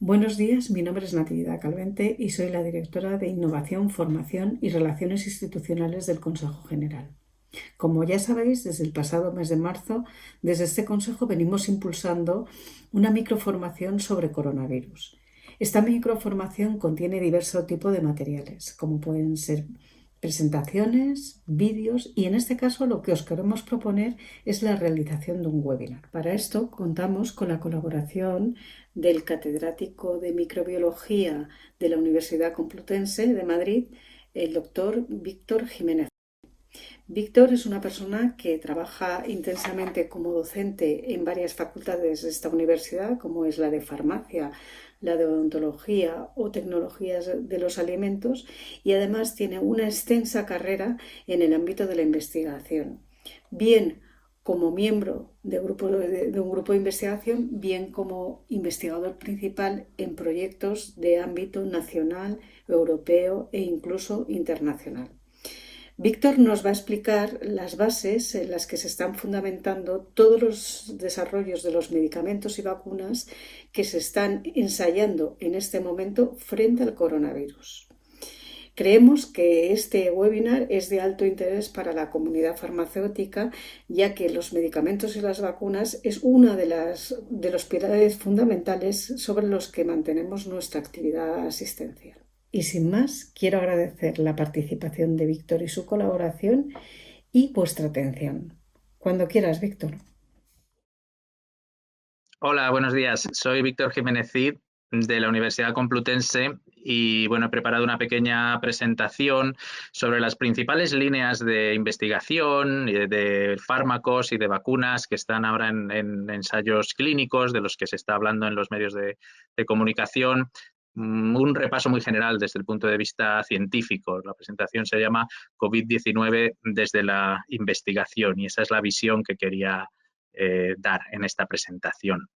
Buenos días, mi nombre es Natividad Calvente y soy la directora de Innovación, Formación y Relaciones Institucionales del Consejo General. Como ya sabéis, desde el pasado mes de marzo, desde este Consejo venimos impulsando una microformación sobre coronavirus. Esta microformación contiene diverso tipo de materiales, como pueden ser presentaciones, vídeos y en este caso lo que os queremos proponer es la realización de un webinar. Para esto contamos con la colaboración del catedrático de microbiología de la Universidad Complutense de Madrid, el doctor Víctor Jiménez. Víctor es una persona que trabaja intensamente como docente en varias facultades de esta universidad, como es la de farmacia, la de odontología o tecnologías de los alimentos, y además tiene una extensa carrera en el ámbito de la investigación, bien como miembro de un grupo de investigación, bien como investigador principal en proyectos de ámbito nacional, europeo e incluso internacional. Víctor nos va a explicar las bases en las que se están fundamentando todos los desarrollos de los medicamentos y vacunas que se están ensayando en este momento frente al coronavirus. Creemos que este webinar es de alto interés para la comunidad farmacéutica, ya que los medicamentos y las vacunas es uno de los pilares fundamentales sobre los que mantenemos nuestra actividad asistencial. Y sin más, quiero agradecer la participación de Víctor y su colaboración y vuestra atención. Cuando quieras, Víctor. Hola, buenos días. Soy Víctor Jiménez Cid de la Universidad Complutense y bueno, he preparado una pequeña presentación sobre las principales líneas de investigación de fármacos y de vacunas que están ahora en ensayos clínicos, de los que se está hablando en los medios de comunicación. Un repaso muy general desde el punto de vista científico. La presentación se llama COVID-19 desde la investigación y esa es la visión que quería dar en esta presentación.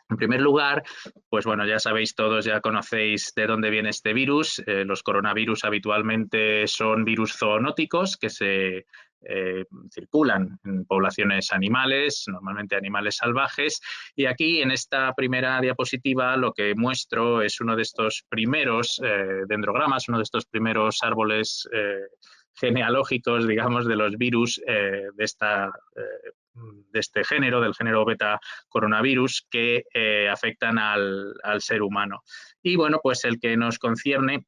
En primer lugar, pues bueno, ya sabéis todos, ya conocéis de dónde viene este virus. Los coronavirus habitualmente son virus zoonóticos que se circulan en poblaciones animales, normalmente animales salvajes. Y aquí en esta primera diapositiva lo que muestro es uno de estos primeros dendrogramas, uno de estos primeros árboles genealógicos, digamos, de los virus de este género, del género beta coronavirus, que afectan al ser humano. Y bueno, pues el que nos concierne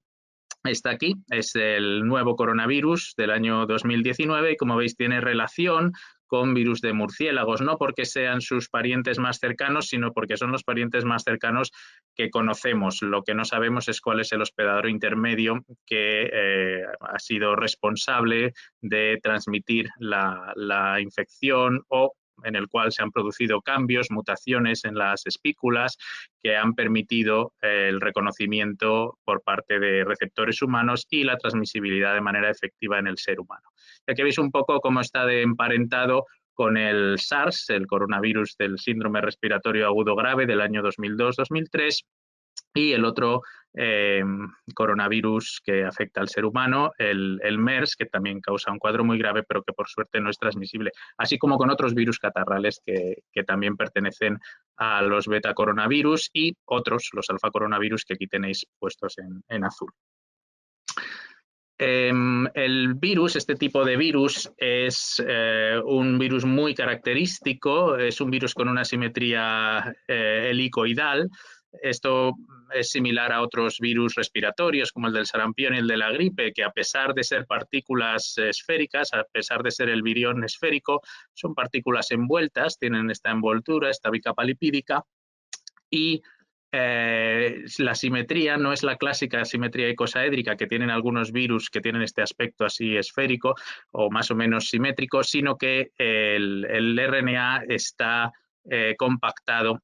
está aquí, es el nuevo coronavirus del año 2019 y como veis tiene relación con virus de murciélagos, no porque sean sus parientes más cercanos, sino porque son los parientes más cercanos que conocemos. Lo que no sabemos es cuál es el hospedador intermedio que ha sido responsable de transmitir la infección o en el cual se han producido cambios, mutaciones en las espículas que han permitido el reconocimiento por parte de receptores humanos y la transmisibilidad de manera efectiva en el ser humano. Aquí veis un poco cómo está de emparentado con el SARS, el coronavirus del síndrome respiratorio agudo grave del año 2002-2003, y el otro coronavirus que afecta al ser humano, el MERS, que también causa un cuadro muy grave, pero que por suerte no es transmisible, así como con otros virus catarrales que también pertenecen a los beta coronavirus y otros, los alfa coronavirus, que aquí tenéis puestos en azul. El virus, este tipo de virus, es un virus muy característico, es un virus con una simetría helicoidal. Esto es similar a otros virus respiratorios como el del sarampión y el de la gripe, que a pesar de ser partículas esféricas, a pesar de ser el virión esférico, son partículas envueltas, tienen esta envoltura, esta bicapa lipídica, y la simetría no es la clásica simetría icosaédrica que tienen algunos virus que tienen este aspecto así esférico o más o menos simétrico, sino que el RNA está compactado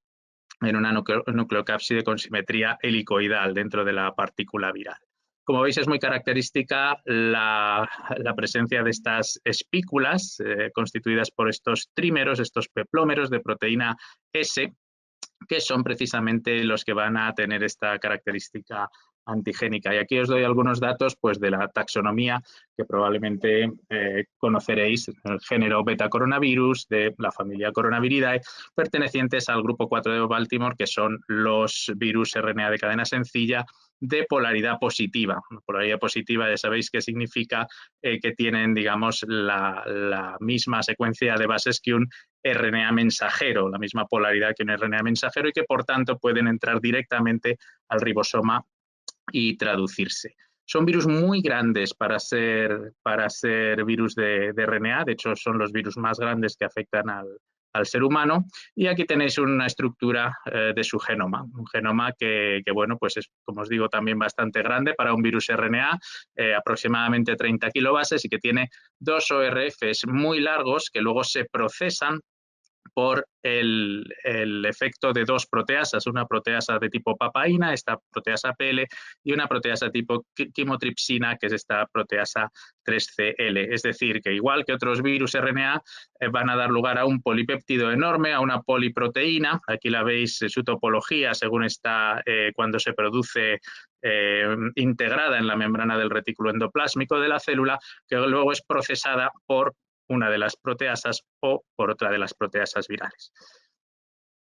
en una nucleocápside con simetría helicoidal dentro de la partícula viral. Como veis, es muy característica la presencia de estas espículas constituidas por estos trímeros, estos peplómeros de proteína S, que son precisamente los que van a tener esta característica antigénica. Y aquí os doy algunos datos pues, de la taxonomía que probablemente conoceréis, el género beta coronavirus, de la familia Coronaviridae, pertenecientes al grupo 4 de Baltimore, que son los virus RNA de cadena sencilla de polaridad positiva. Polaridad positiva ya sabéis qué significa, que tienen, digamos, la misma secuencia de bases que un RNA mensajero, la misma polaridad que un RNA mensajero, y que por tanto pueden entrar directamente al ribosoma y traducirse. Son virus muy grandes para ser virus de RNA, de hecho son los virus más grandes que afectan al ser humano, y aquí tenéis una estructura de su genoma, un genoma que, bueno, pues es, como os digo, también bastante grande para un virus RNA, aproximadamente 30 kilobases, y que tiene 2 ORFs muy largos que luego se procesan por el efecto de 2 proteasas, una proteasa de tipo papaína, esta proteasa PL, y una proteasa tipo quimotripsina, que es esta proteasa 3CL. Es decir, que igual que otros virus RNA, van a dar lugar a un polipéptido enorme, a una poliproteína. Aquí la veis, su topología según está cuando se produce integrada en la membrana del retículo endoplásmico de la célula, que luego es procesada por una de las proteasas o por otra de las proteasas virales.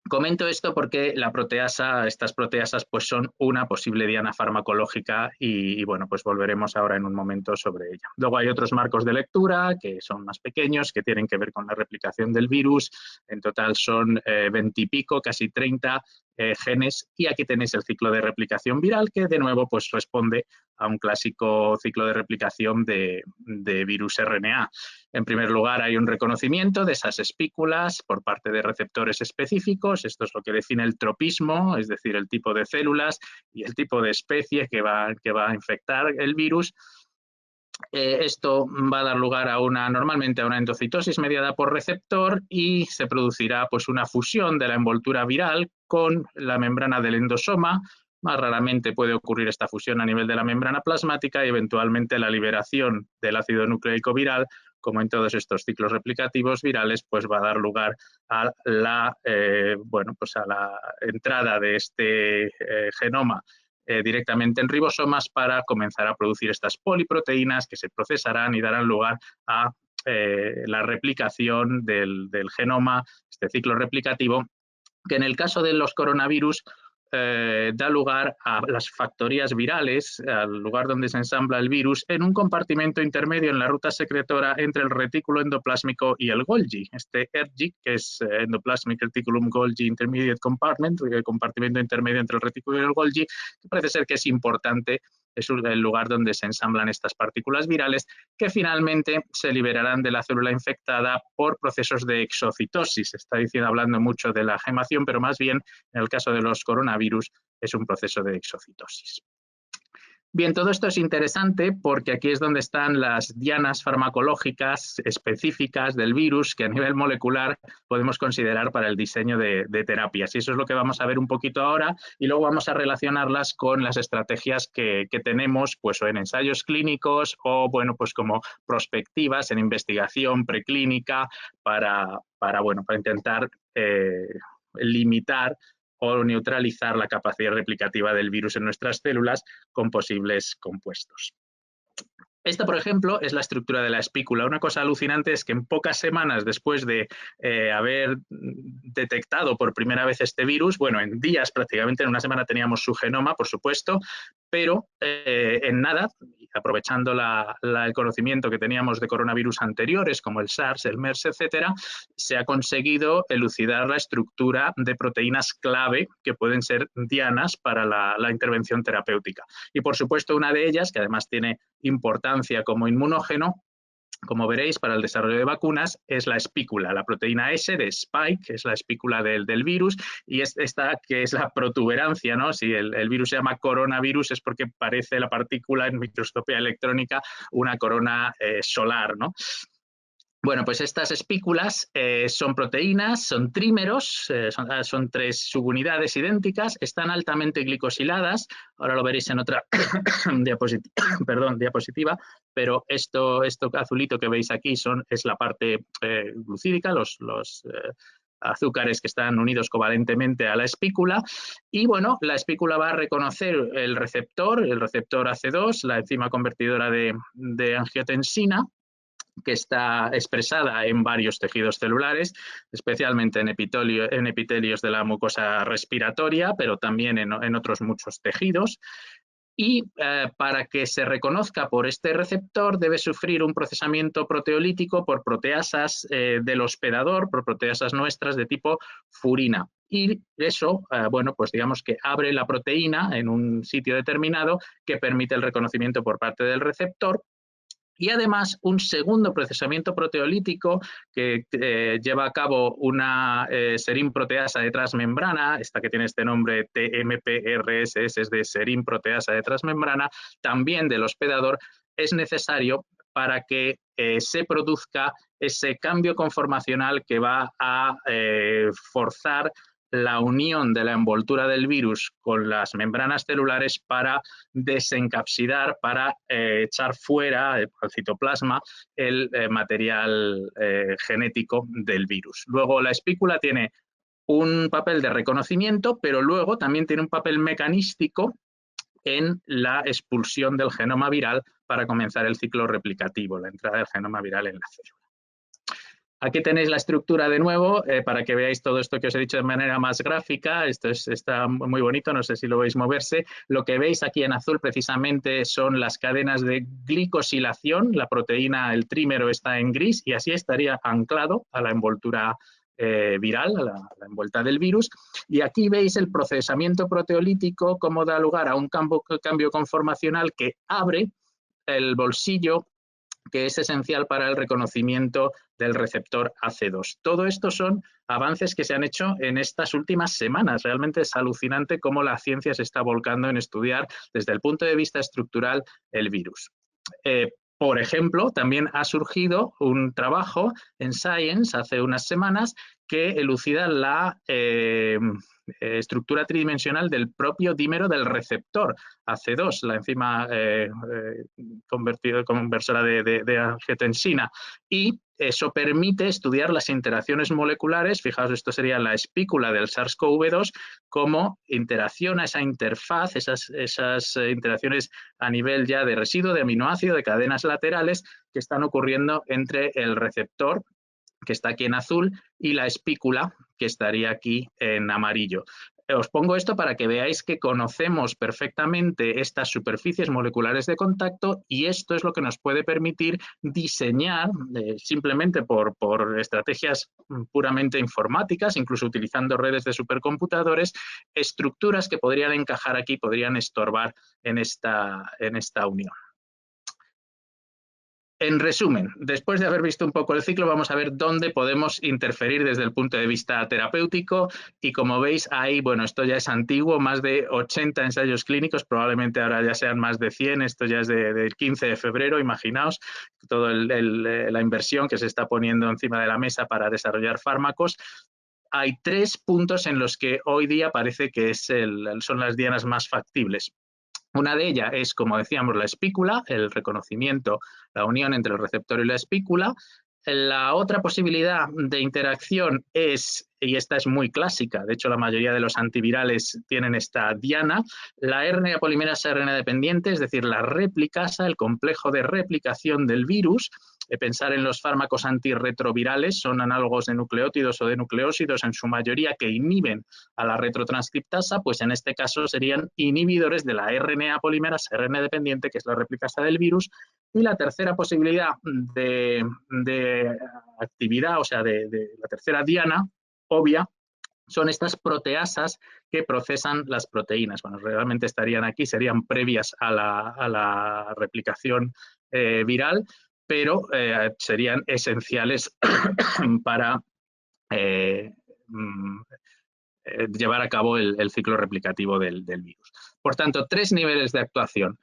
Comento esto porque estas proteasas pues son una posible diana farmacológica y bueno, pues volveremos ahora en un momento sobre ella. Luego hay otros marcos de lectura que son más pequeños, que tienen que ver con la replicación del virus. En total son 20 y pico, casi 30 genes, y aquí tenéis el ciclo de replicación viral, que de nuevo pues responde a un clásico ciclo de replicación de virus RNA. En primer lugar, hay un reconocimiento de esas espículas por parte de receptores específicos. Esto es lo que define el tropismo, es decir, el tipo de células y el tipo de especie que va a infectar el virus. Esto va a dar lugar normalmente a una endocitosis mediada por receptor, y se producirá pues, una fusión de la envoltura viral con la membrana del endosoma. Más raramente puede ocurrir esta fusión a nivel de la membrana plasmática, y eventualmente la liberación del ácido nucleico viral, como en todos estos ciclos replicativos virales, pues va a dar lugar a la entrada de este genoma directamente en ribosomas para comenzar a producir estas poliproteínas que se procesarán y darán lugar a la replicación del genoma, este ciclo replicativo, que en el caso de los coronavirus da lugar a las factorías virales, al lugar donde se ensambla el virus, en un compartimento intermedio en la ruta secretora entre el retículo endoplásmico y el Golgi. Este ERGI, que es Endoplasmic Reticulum Golgi Intermediate Compartment, el compartimento intermedio entre el retículo y el Golgi, que parece ser que es importante, es el lugar donde se ensamblan estas partículas virales, que finalmente se liberarán de la célula infectada por procesos de exocitosis. Está hablando mucho de la gemación, pero más bien, en el caso de los coronavirus, es un proceso de exocitosis. Bien, todo esto es interesante porque aquí es donde están las dianas farmacológicas específicas del virus que a nivel molecular podemos considerar para el diseño de terapias. Y eso es lo que vamos a ver un poquito ahora, y luego vamos a relacionarlas con las estrategias que tenemos pues, o en ensayos clínicos o bueno, pues como prospectivas en investigación preclínica para intentar limitar o neutralizar la capacidad replicativa del virus en nuestras células con posibles compuestos. Esta, por ejemplo, es la estructura de la espícula. Una cosa alucinante es que en pocas semanas después de haber detectado por primera vez este virus, bueno, en días prácticamente, en una semana teníamos su genoma, por supuesto, pero en nada, aprovechando el conocimiento que teníamos de coronavirus anteriores, como el SARS, el MERS, etcétera, se ha conseguido elucidar la estructura de proteínas clave que pueden ser dianas para la intervención terapéutica. Y, por supuesto, una de ellas, que además tiene importancia como inmunógeno, como veréis, para el desarrollo de vacunas, es la espícula, la proteína S de Spike, que es la espícula del virus, y esta que es la protuberancia, ¿no? Si el virus se llama coronavirus es porque parece la partícula en microscopía electrónica una corona solar, ¿no? Bueno, pues estas espículas son proteínas, son trímeros, son 3 subunidades idénticas, están altamente glicosiladas, ahora lo veréis en otra diapositiva, pero esto azulito que veis aquí es la parte glucídica, los azúcares que están unidos covalentemente a la espícula. Y bueno, la espícula va a reconocer el receptor AC2, la enzima convertidora de angiotensina, que está expresada en varios tejidos celulares, especialmente en epitelios de la mucosa respiratoria, pero también en otros muchos tejidos. Y para que se reconozca por este receptor debe sufrir un procesamiento proteolítico por proteasas del hospedador, por proteasas nuestras de tipo furina. Y eso, bueno, pues digamos que abre la proteína en un sitio determinado que permite el reconocimiento por parte del receptor. Y además un segundo procesamiento proteolítico que lleva a cabo una serin proteasa de transmembrana, esta que tiene este nombre TMPRSS, es de serin proteasa de transmembrana, también del hospedador, es necesario para que se produzca ese cambio conformacional que va a forzar la unión de la envoltura del virus con las membranas celulares para desencapsidar, para echar fuera al citoplasma el material genético del virus. Luego la espícula tiene un papel de reconocimiento, pero luego también tiene un papel mecanístico en la expulsión del genoma viral para comenzar el ciclo replicativo, la entrada del genoma viral en la célula. Aquí tenéis la estructura de nuevo para que veáis todo esto que os he dicho de manera más gráfica. Esto está muy bonito, no sé si lo veis moverse. Lo que veis aquí en azul precisamente son las cadenas de glicosilación. La proteína, el trímero está en gris y así estaría anclado a la envoltura viral, a la envuelta del virus. Y aquí veis el procesamiento proteolítico, cómo da lugar a un cambio conformacional que abre el bolsillo que es esencial para el reconocimiento del receptor AC2. Todo esto son avances que se han hecho en estas últimas semanas. Realmente es alucinante cómo la ciencia se está volcando en estudiar desde el punto de vista estructural el virus. Por ejemplo, también ha surgido un trabajo en Science hace unas semanas que elucida la estructura tridimensional del propio dímero del receptor AC2, la enzima conversora de angiotensina, y eso permite estudiar las interacciones moleculares. Fijaos, esto sería la espícula del SARS-CoV-2, cómo interacciona esa interfaz, esas interacciones a nivel ya de residuo, de aminoácido, de cadenas laterales que están ocurriendo entre el receptor, que está aquí en azul, y la espícula, que estaría aquí en amarillo. Os pongo esto para que veáis que conocemos perfectamente estas superficies moleculares de contacto y esto es lo que nos puede permitir diseñar, simplemente por estrategias puramente informáticas, incluso utilizando redes de supercomputadores, estructuras que podrían encajar aquí, podrían estorbar en esta unión. En resumen, después de haber visto un poco el ciclo, vamos a ver dónde podemos interferir desde el punto de vista terapéutico y como veis ahí, bueno, esto ya es antiguo, más de 80 ensayos clínicos, probablemente ahora ya sean más de 100, esto ya es del 15 de febrero, imaginaos toda la inversión que se está poniendo encima de la mesa para desarrollar fármacos. Hay 3 puntos en los que hoy día parece que son las dianas más factibles. Una de ellas es, como decíamos, la espícula, el reconocimiento, la unión entre el receptor y la espícula. La otra posibilidad de interacción es, y esta es muy clásica, de hecho la mayoría de los antivirales tienen esta diana, la RNA polimerasa RNA dependiente, es decir, la replicasa, el complejo de replicación del virus. Pensar en los fármacos antirretrovirales, son análogos de nucleótidos o de nucleósidos en su mayoría que inhiben a la retrotranscriptasa, pues en este caso serían inhibidores de la RNA polimerasa RNA dependiente, que es la replicasa del virus. Y la tercera posibilidad de actividad, o sea, de la tercera diana obvia, son estas proteasas que procesan las proteínas. Bueno, realmente estarían aquí, serían previas a la replicación viral, pero serían esenciales para llevar a cabo el ciclo replicativo del virus. Por tanto, 3 niveles de actuación.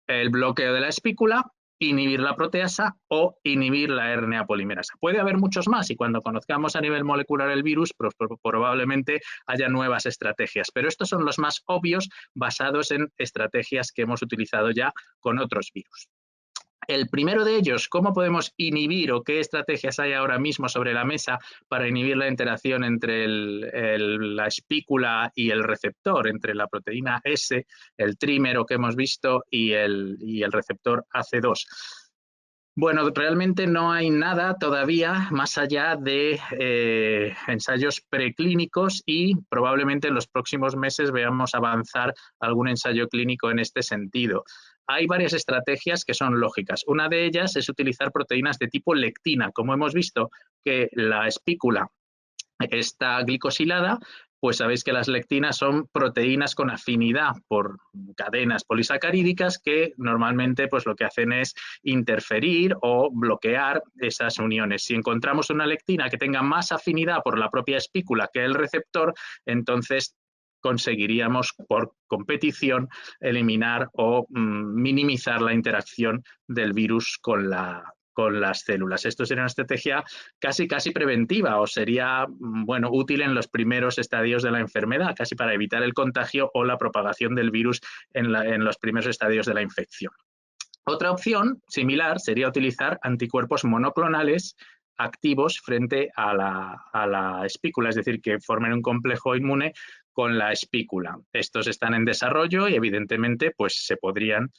El bloqueo de la espícula, inhibir la proteasa o inhibir la RNA polimerasa. Puede haber muchos más y cuando conozcamos a nivel molecular el virus, probablemente haya nuevas estrategias, pero estos son los más obvios basados en estrategias que hemos utilizado ya con otros virus. El primero de ellos, ¿cómo podemos inhibir o qué estrategias hay ahora mismo sobre la mesa para inhibir la interacción entre la espícula y el receptor, entre la proteína S, el trímero que hemos visto y el receptor AC2? Bueno, realmente no hay nada todavía más allá de ensayos preclínicos y probablemente en los próximos meses veamos avanzar algún ensayo clínico en este sentido. Hay varias estrategias que son lógicas. Una de ellas es utilizar proteínas de tipo lectina. Como hemos visto que la espícula está glicosilada, pues sabéis que las lectinas son proteínas con afinidad por cadenas polisacarídicas que normalmente pues lo que hacen es interferir o bloquear esas uniones. Si encontramos una lectina que tenga más afinidad por la propia espícula que el receptor, entonces conseguiríamos por competición eliminar o minimizar la interacción del virus con las células. Esto sería una estrategia casi preventiva o sería bueno, útil en los primeros estadios de la enfermedad, casi para evitar el contagio o la propagación del virus en los primeros estadios de la infección. Otra opción similar sería utilizar anticuerpos monoclonales activos frente a la espícula, es decir, que formen un complejo inmune con la espícula. Estos están en desarrollo y evidentemente pues, se podrían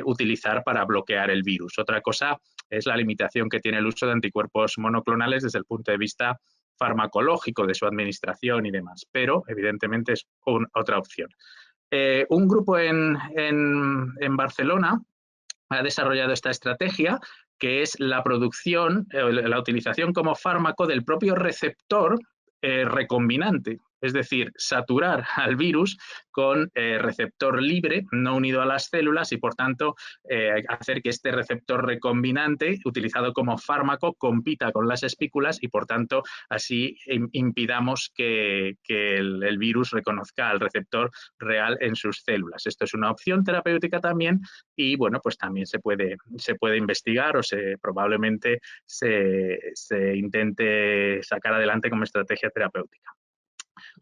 utilizar para bloquear el virus. Otra cosa es la limitación que tiene el uso de anticuerpos monoclonales desde el punto de vista farmacológico de su administración y demás, pero evidentemente es otra opción. Un grupo en Barcelona ha desarrollado esta estrategia, que es la producción, la utilización como fármaco del propio receptor recombinante, es decir, saturar al virus con receptor libre, no unido a las células, y por tanto hacer que este receptor recombinante, utilizado como fármaco, compita con las espículas y por tanto así impidamos que el virus reconozca al receptor real en sus células. Esto es una opción terapéutica también y bueno, pues también se puede investigar o probablemente se intente sacar adelante como estrategia terapéutica.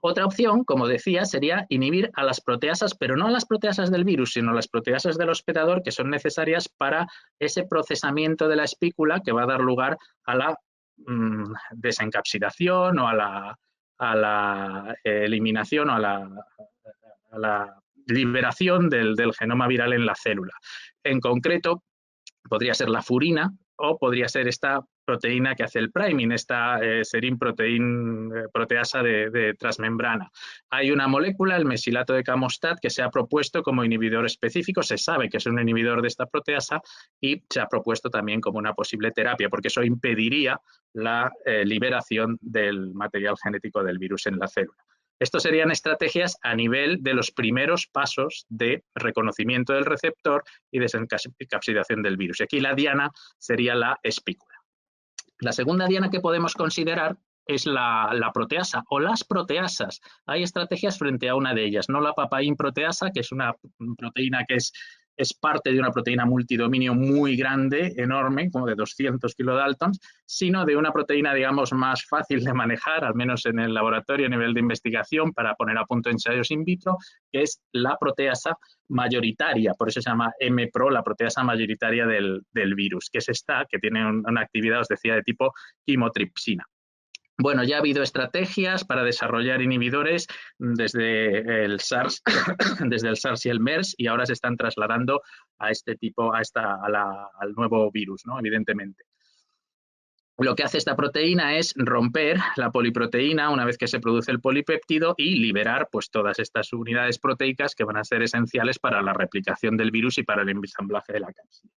Otra opción, como decía, sería inhibir a las proteasas, pero no a las proteasas del virus, sino a las proteasas del hospedador que son necesarias para ese procesamiento de la espícula que va a dar lugar a la desencapsidación o a la eliminación o a la liberación del genoma viral en la célula. En concreto, podría ser la furina o podría ser esta proteína que hace el priming, esta serin proteasa de transmembrana. Hay una molécula, el mesilato de camostat, que se ha propuesto como inhibidor específico, se sabe que es un inhibidor de esta proteasa y se ha propuesto también como una posible terapia, porque eso impediría la liberación del material genético del virus en la célula. Estos serían estrategias a nivel de los primeros pasos de reconocimiento del receptor y desencapsidación del virus. Y aquí la diana sería la espícula. La segunda diana que podemos considerar es la proteasa o las proteasas. Hay estrategias frente a una de ellas, no la papain proteasa, que es una proteína que es parte de una proteína multidominio muy grande, enorme, como de 200 kilodaltons, sino de una proteína, digamos, más fácil de manejar, al menos en el laboratorio a nivel de investigación, para poner a punto ensayos in vitro, que es la proteasa mayoritaria, por eso se llama M-Pro, la proteasa mayoritaria del virus, que es esta, que tiene una actividad, os decía, de tipo quimotripsina. Bueno, ya ha habido estrategias para desarrollar inhibidores desde el SARS, desde el SARS y el MERS, y ahora se están trasladando a este tipo, al nuevo virus, ¿no? Evidentemente. Lo que hace esta proteína es romper la poliproteína una vez que se produce el polipéptido y liberar pues, todas estas unidades proteicas que van a ser esenciales para la replicación del virus y para el ensamblaje de la cápsula.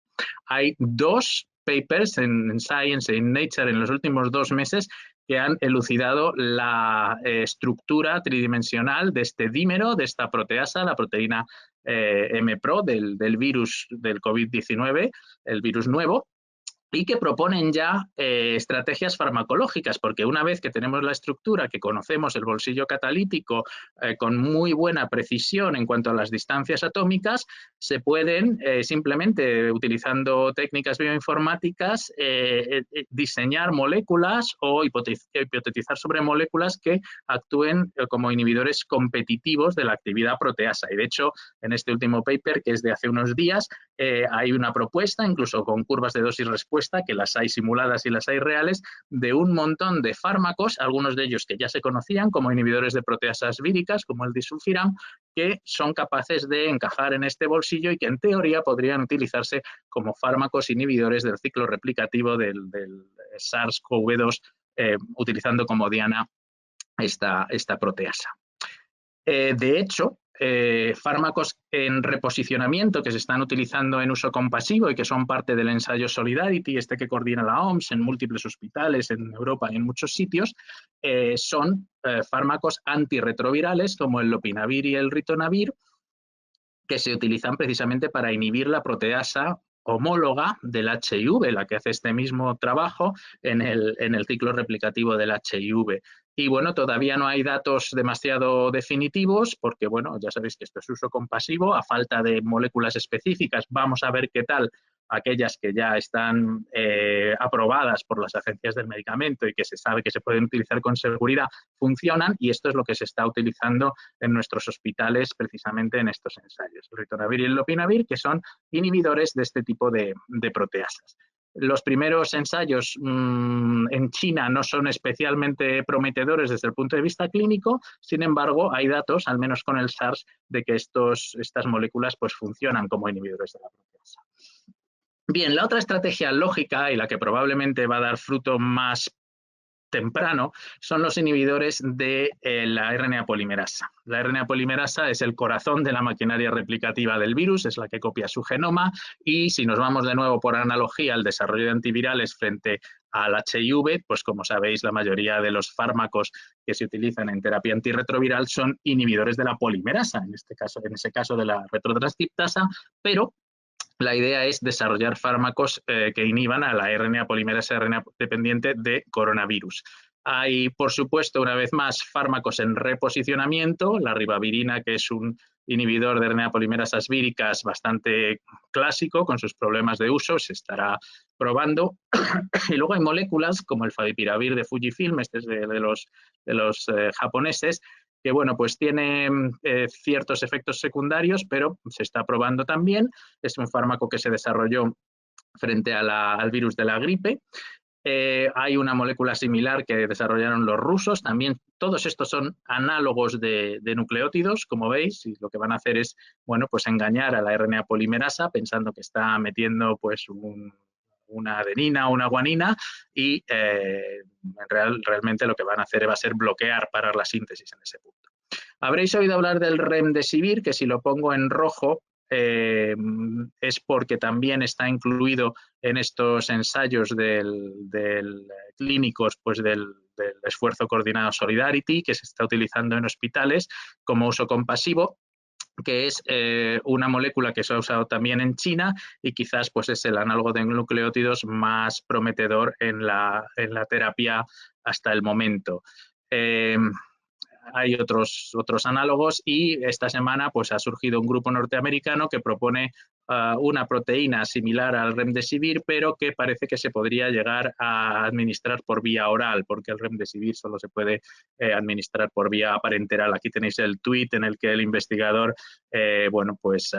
Hay 2 papers en Science y en Nature en los últimos 2 meses que han elucidado la estructura tridimensional de este dímero, de esta proteasa, la proteína M-Pro del virus del COVID-19, el virus nuevo. y que proponen ya estrategias farmacológicas, porque una vez que tenemos la estructura, que conocemos el bolsillo catalítico con muy buena precisión en cuanto a las distancias atómicas, se pueden simplemente utilizando técnicas bioinformáticas diseñar moléculas o hipotetizar sobre moléculas que actúen como inhibidores competitivos de la actividad proteasa. Y de hecho, en este último paper, que es de hace unos días, hay una propuesta, incluso con curvas de dosis-respuesta, que las hay simuladas y las hay reales, de un montón de fármacos, algunos de ellos que ya se conocían como inhibidores de proteasas víricas, como el disulfiram, que son capaces de encajar en este bolsillo y que en teoría podrían utilizarse como fármacos inhibidores del ciclo replicativo del SARS-CoV-2, utilizando como diana esta proteasa. De hecho, fármacos en reposicionamiento que se están utilizando en uso compasivo y que son parte del ensayo Solidarity, este que coordina la OMS en múltiples hospitales en Europa y en muchos sitios, son fármacos antirretrovirales como el lopinavir y el ritonavir, que se utilizan precisamente para inhibir la proteasa homóloga del HIV, la que hace este mismo trabajo en el ciclo replicativo del HIV. Y bueno, todavía no hay datos demasiado definitivos porque, bueno, ya sabéis que esto es uso compasivo, a falta de moléculas específicas. Vamos a ver qué tal aquellas que ya están aprobadas por las agencias del medicamento y que se sabe que se pueden utilizar con seguridad, funcionan, y esto es lo que se está utilizando en nuestros hospitales precisamente en estos ensayos. El ritonavir y el lopinavir, que son inhibidores de este tipo de proteasas. Los primeros ensayos en China no son especialmente prometedores desde el punto de vista clínico, sin embargo, hay datos, al menos con el SARS, de que estas moléculas pues, funcionan como inhibidores de la proteasa. Bien, la otra estrategia lógica y la que probablemente va a dar fruto más temprano son los inhibidores de la RNA polimerasa. La RNA polimerasa es el corazón de la maquinaria replicativa del virus, es la que copia su genoma, y si nos vamos de nuevo por analogía al desarrollo de antivirales frente al HIV, pues como sabéis, la mayoría de los fármacos que se utilizan en terapia antirretroviral son inhibidores de la polimerasa, en ese caso de la retrotranscriptasa, pero la idea es desarrollar fármacos que inhiban a la RNA polimerasa RNA dependiente de coronavirus. Hay, por supuesto, una vez más, fármacos en reposicionamiento, la ribavirina, que es un inhibidor de RNA polimerasas víricas bastante clásico, con sus problemas de uso, se estará probando. Y luego hay moléculas como el favipiravir de Fujifilm, este es de los japoneses, que bueno, pues tiene ciertos efectos secundarios, pero se está probando también. Es un fármaco que se desarrolló frente al virus de la gripe. Hay una molécula similar que desarrollaron los rusos. También todos estos son análogos de nucleótidos, como veis, y lo que van a hacer es, bueno, pues engañar a la RNA polimerasa pensando que está metiendo pues una adenina o una guanina y realmente lo que van a hacer va a ser bloquear, parar la síntesis en ese punto. Habréis oído hablar del remdesivir, que si lo pongo en rojo es porque también está incluido en estos ensayos clínicos pues del esfuerzo coordinado Solidarity, que se está utilizando en hospitales como uso compasivo, que es una molécula que se ha usado también en China y quizás pues, es el análogo de nucleótidos más prometedor en la terapia hasta el momento. Hay otros análogos y esta semana pues, ha surgido un grupo norteamericano que propone una proteína similar al remdesivir, pero que parece que se podría llegar a administrar por vía oral, porque el remdesivir solo se puede administrar por vía parenteral. Aquí tenéis el tuit en el que el investigador, bueno, pues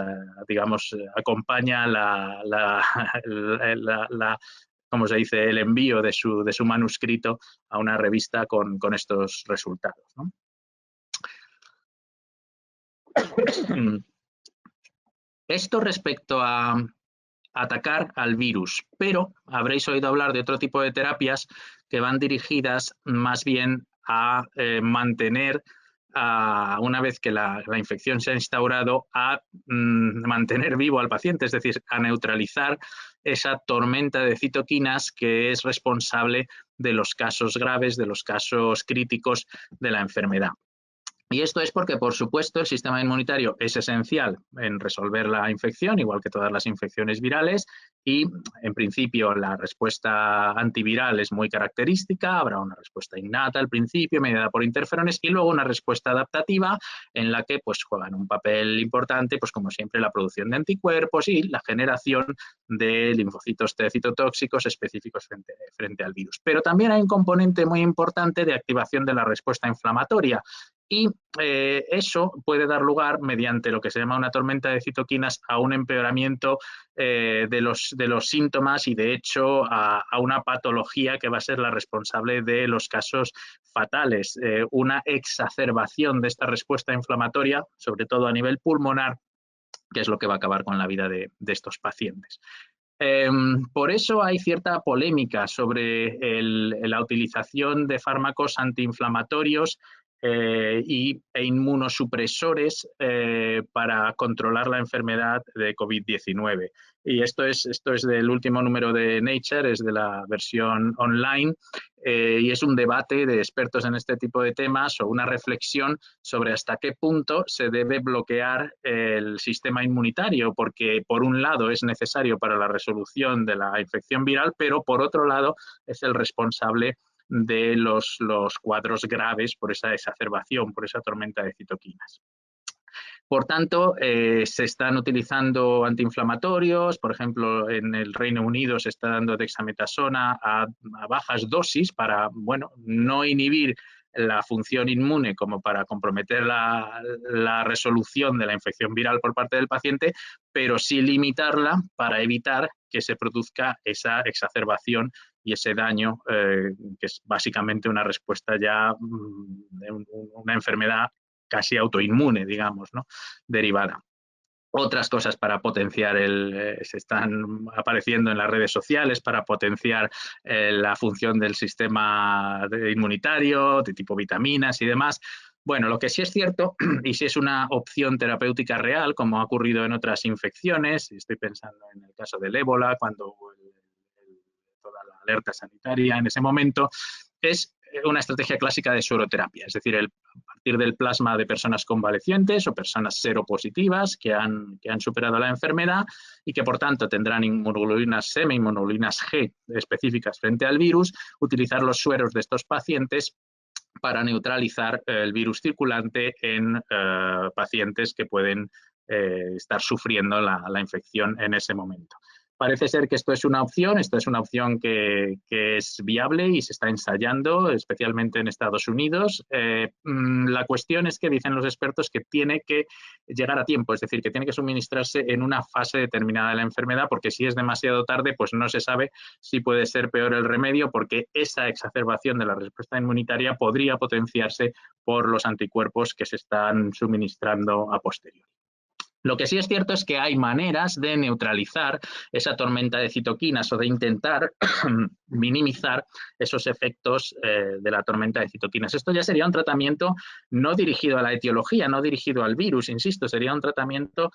digamos, acompaña como se dice, el envío de su manuscrito a una revista con estos resultados, ¿no? Esto respecto a atacar al virus, pero habréis oído hablar de otro tipo de terapias que van dirigidas más bien a mantener, una vez que la infección se ha instaurado, a mantener vivo al paciente, es decir, a neutralizar esa tormenta de citoquinas que es responsable de los casos graves, de los casos críticos de la enfermedad. Y esto es porque, por supuesto, el sistema inmunitario es esencial en resolver la infección, igual que todas las infecciones virales, y en principio la respuesta antiviral es muy característica, habrá una respuesta innata al principio, mediada por interferones, y luego una respuesta adaptativa en la que pues, juegan un papel importante, pues como siempre, la producción de anticuerpos y la generación de linfocitos T citotóxicos específicos frente al virus. Pero también hay un componente muy importante de activación de la respuesta inflamatoria, y eso puede dar lugar, mediante lo que se llama una tormenta de citoquinas, a un empeoramiento de los síntomas y, de hecho, a una patología que va a ser la responsable de los casos fatales. Una exacerbación de esta respuesta inflamatoria, sobre todo a nivel pulmonar, que es lo que va a acabar con la vida de estos pacientes. Por eso hay cierta polémica sobre la utilización de fármacos antiinflamatorios e inmunosupresores para controlar la enfermedad de COVID-19. Y esto es del último número de Nature, es de la versión online, y es un debate de expertos en este tipo de temas, o una reflexión sobre hasta qué punto se debe bloquear el sistema inmunitario, porque por un lado es necesario para la resolución de la infección viral, pero por otro lado es el responsable de los cuadros graves por esa exacerbación, por esa tormenta de citoquinas. Por tanto, se están utilizando antiinflamatorios, por ejemplo, en el Reino Unido se está dando dexametasona a bajas dosis para, bueno, no inhibir la función inmune como para comprometer la resolución de la infección viral por parte del paciente, pero sí limitarla para evitar que se produzca esa exacerbación y ese daño, que es básicamente una respuesta ya de una enfermedad casi autoinmune, digamos, ¿no? Derivada. Otras cosas para potenciar se están apareciendo en las redes sociales para potenciar la función del sistema inmunitario, de tipo vitaminas y demás. Bueno, lo que sí es cierto, y sí es una opción terapéutica real, como ha ocurrido en otras infecciones, estoy pensando en el caso del ébola, cuando hubo toda la alerta sanitaria en ese momento, es una estrategia clásica de sueroterapia, es decir, a partir del plasma de personas convalecientes o personas seropositivas que han superado la enfermedad y que por tanto tendrán inmunoglobulinas M, inmunoglobulinas G específicas frente al virus, utilizar los sueros de estos pacientes para neutralizar el virus circulante en pacientes que pueden estar sufriendo la infección en ese momento. Parece ser que esto es una opción que es viable y se está ensayando, especialmente en Estados Unidos. La cuestión es que dicen los expertos que tiene que llegar a tiempo, es decir, que tiene que suministrarse en una fase determinada de la enfermedad, porque si es demasiado tarde, pues no se sabe si puede ser peor el remedio, porque esa exacerbación de la respuesta inmunitaria podría potenciarse por los anticuerpos que se están suministrando a posteriori. Lo que sí es cierto es que hay maneras de neutralizar esa tormenta de citoquinas o de intentar minimizar esos efectos de la tormenta de citoquinas. Esto ya sería un tratamiento no dirigido a la etiología, no dirigido al virus, insisto, sería un tratamiento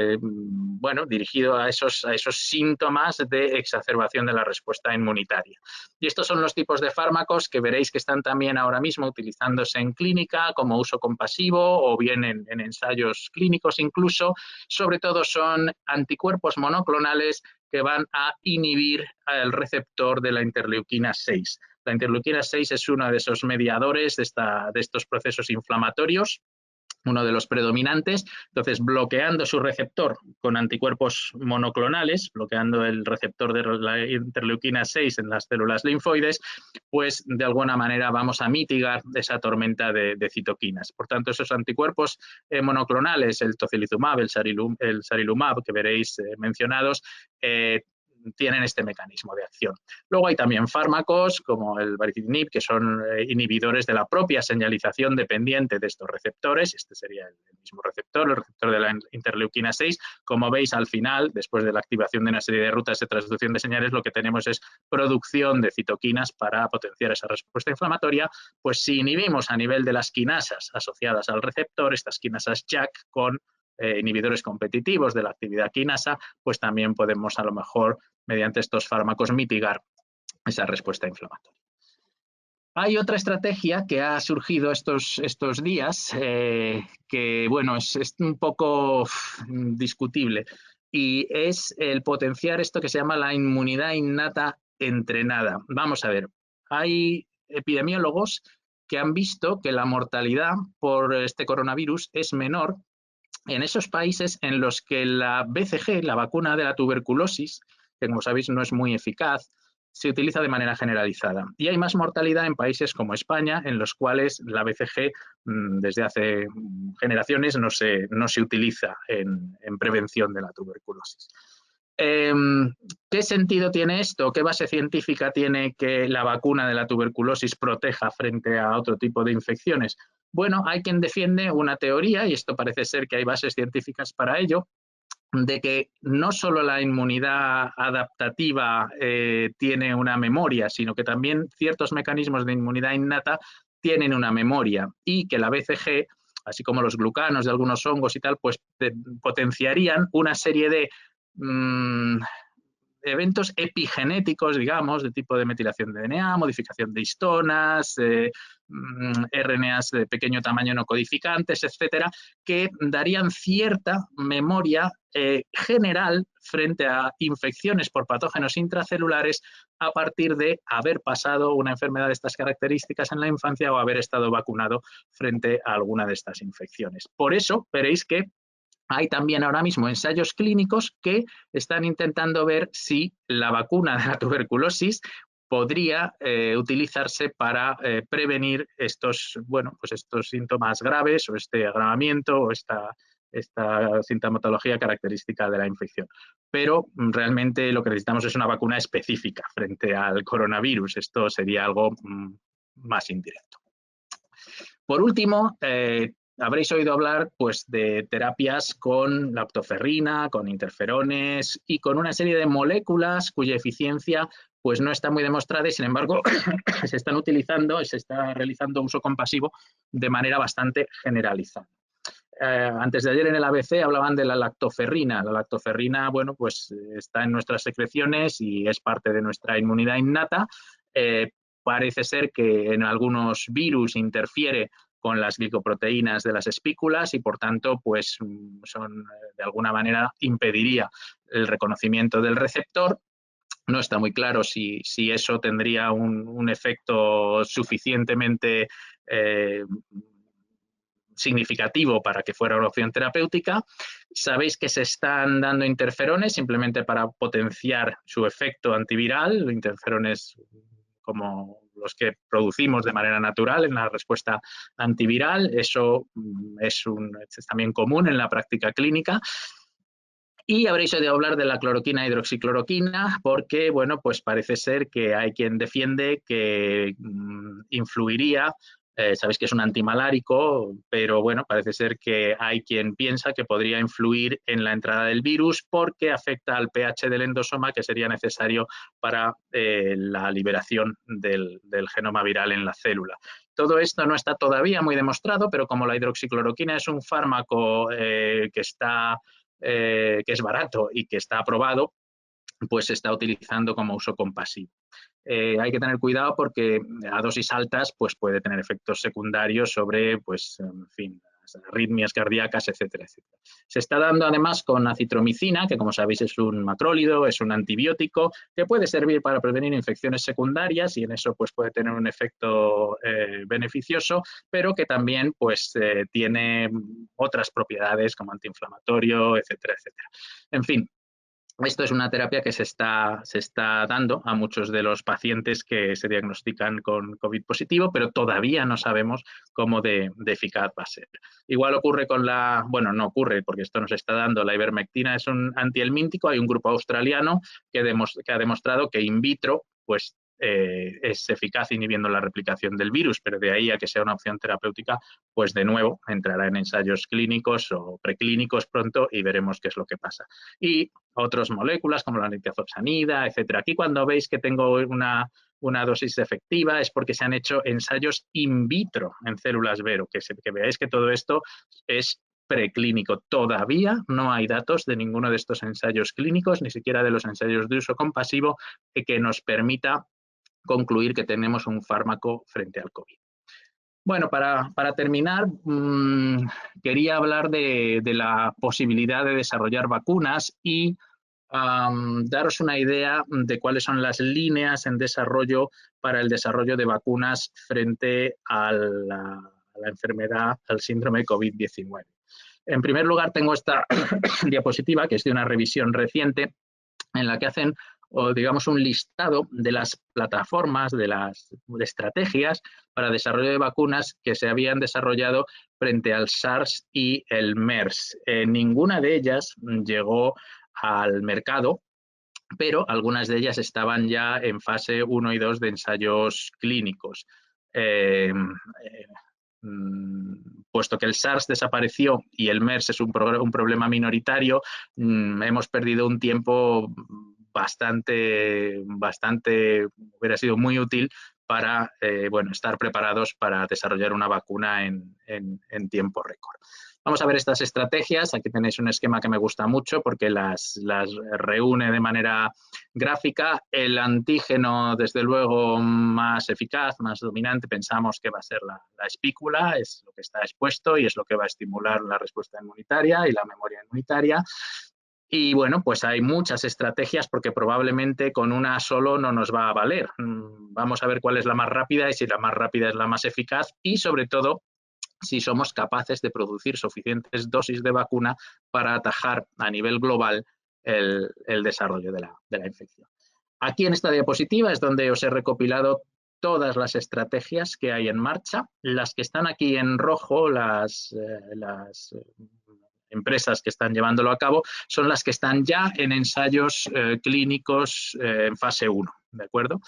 bueno, dirigido a esos síntomas de exacerbación de la respuesta inmunitaria. Y estos son los tipos de fármacos que veréis que están también ahora mismo utilizándose en clínica como uso compasivo o bien en ensayos clínicos incluso. Sobre todo son anticuerpos monoclonales que van a inhibir el receptor de la interleuquina 6. La interleuquina 6 es uno de esos mediadores de estos procesos inflamatorios, uno de los predominantes. Entonces, bloqueando su receptor con anticuerpos monoclonales, bloqueando el receptor de la interleuquina 6 en las células linfoides, pues de alguna manera vamos a mitigar esa tormenta de citoquinas. Por tanto, esos anticuerpos monoclonales, el tocilizumab, el sarilumab, que veréis mencionados, tienen este mecanismo de acción. Luego hay también fármacos como el baricitinib, que son inhibidores de la propia señalización dependiente de estos receptores. Este sería el mismo receptor, el receptor de la interleuquina 6. Como veis, al final, después de la activación de una serie de rutas de transducción de señales, lo que tenemos es producción de citoquinas para potenciar esa respuesta inflamatoria. Pues si inhibimos a nivel de las quinasas asociadas al receptor, estas quinasas JAK con inhibidores competitivos de la actividad quinasa, pues también podemos a lo mejor mediante estos fármacos mitigar esa respuesta inflamatoria. Hay otra estrategia que ha surgido estos días que, bueno, es un poco discutible y es el potenciar esto que se llama la inmunidad innata entrenada. Vamos a ver, hay epidemiólogos que han visto que la mortalidad por este coronavirus es menor en esos países en los que la BCG, la vacuna de la tuberculosis, que como sabéis no es muy eficaz, se utiliza de manera generalizada. Y hay más mortalidad en países como España, en los cuales la BCG desde hace generaciones no se utiliza en prevención de la tuberculosis. ¿Qué sentido tiene esto? ¿Qué base científica tiene que la vacuna de la tuberculosis proteja frente a otro tipo de infecciones? Bueno, hay quien defiende una teoría, y esto parece ser que hay bases científicas para ello, de que no solo la inmunidad adaptativa tiene una memoria, sino que también ciertos mecanismos de inmunidad innata tienen una memoria y que la BCG, así como los glucanos de algunos hongos y tal, pues potenciarían una serie de eventos epigenéticos, digamos, de tipo de metilación de DNA, modificación de histonas, RNAs de pequeño tamaño no codificantes, etcétera, que darían cierta memoria general frente a infecciones por patógenos intracelulares a partir de haber pasado una enfermedad de estas características en la infancia o haber estado vacunado frente a alguna de estas infecciones. Por eso veréis que hay también ahora mismo ensayos clínicos que están intentando ver si la vacuna de la tuberculosis podría utilizarse para prevenir estos, bueno, pues estos síntomas graves o este agravamiento o esta sintomatología característica de la infección. Pero realmente lo que necesitamos es una vacuna específica frente al coronavirus. Esto sería algo más indirecto. Por último, habréis oído hablar pues, de terapias con lactoferrina, con interferones y con una serie de moléculas cuya eficiencia pues, no está muy demostrada y, sin embargo, se están utilizando y se está realizando uso compasivo de manera bastante generalizada. Antes de ayer en el ABC hablaban de la lactoferrina. La lactoferrina, bueno, pues está en nuestras secreciones y es parte de nuestra inmunidad innata. Parece ser que en algunos virus interfiere con las glicoproteínas de las espículas y por tanto pues de alguna manera impediría el reconocimiento del receptor. No está muy claro si eso tendría un efecto suficientemente significativo para que fuera una opción terapéutica. Sabéis que se están dando interferones simplemente para potenciar su efecto antiviral, interferones como los que producimos de manera natural en la respuesta antiviral. Eso es también común en la práctica clínica. Y habréis oído hablar de la cloroquina hidroxicloroquina porque, bueno, pues parece ser que hay quien defiende que influiría, sabéis que es un antimalárico, pero bueno, parece ser que hay quien piensa que podría influir en la entrada del virus porque afecta al pH del endosoma que sería necesario para la liberación del genoma viral en la célula. Todo esto no está todavía muy demostrado, pero como la hidroxicloroquina es un fármaco que es barato y que está aprobado, pues se está utilizando como uso compasivo. Hay que tener cuidado porque a dosis altas pues puede tener efectos secundarios sobre, pues, en fin, arritmias cardíacas, etcétera, etcétera. Se está dando además con acitromicina, que como sabéis es un macrólido, es un antibiótico, que puede servir para prevenir infecciones secundarias y en eso pues puede tener un efecto beneficioso, pero que también pues tiene otras propiedades como antiinflamatorio, etcétera, etcétera. En fin, esto es una terapia que se está dando a muchos de los pacientes que se diagnostican con COVID positivo, pero todavía no sabemos cómo de eficaz va a ser. Igual ocurre con bueno, no ocurre porque esto nos está dando, la ivermectina es un antihelmíntico, hay un grupo australiano que ha demostrado que in vitro, pues es eficaz inhibiendo la replicación del virus, pero de ahí a que sea una opción terapéutica, pues de nuevo entrará en ensayos clínicos o preclínicos pronto y veremos qué es lo que pasa. Y otras moléculas como la nitazoxanida, etcétera. Aquí cuando veis que tengo una dosis efectiva es porque se han hecho ensayos in vitro en células Vero, que veáis que todo esto es preclínico. Todavía no hay datos de ninguno de estos ensayos clínicos, ni siquiera de los ensayos de uso compasivo, que nos permita concluir que tenemos un fármaco frente al COVID. Bueno, para terminar, quería hablar de la posibilidad de desarrollar vacunas y daros una idea de cuáles son las líneas en desarrollo para el desarrollo de vacunas frente a la enfermedad, al síndrome COVID-19. En primer lugar, tengo esta diapositiva, que es de una revisión reciente, en la que hacen, digamos, un listado de las plataformas, de estrategias para desarrollo de vacunas que se habían desarrollado frente al SARS y el MERS. Ninguna de ellas llegó al mercado, pero algunas de ellas estaban ya en fase 1 y 2 de ensayos clínicos. Puesto que el SARS desapareció y el MERS es un problema minoritario, hemos perdido un tiempo bastante, hubiera sido muy útil para estar preparados para desarrollar una vacuna en tiempo récord. Vamos a ver estas estrategias. Aquí tenéis un esquema que me gusta mucho porque las reúne de manera gráfica. El antígeno, desde luego, más eficaz, más dominante, pensamos que va a ser la espícula, es lo que está expuesto y es lo que va a estimular la respuesta inmunitaria y la memoria inmunitaria. Y bueno, pues hay muchas estrategias porque probablemente con una solo no nos va a valer. Vamos a ver cuál es la más rápida y si la más rápida es la más eficaz y, sobre todo, si somos capaces de producir suficientes dosis de vacuna para atajar a nivel global el desarrollo de la infección. Aquí en esta diapositiva es donde os he recopilado todas las estrategias que hay en marcha. Las que están aquí en rojo, las empresas que están llevándolo a cabo, son las que están ya en ensayos clínicos en fase 1, ¿de acuerdo?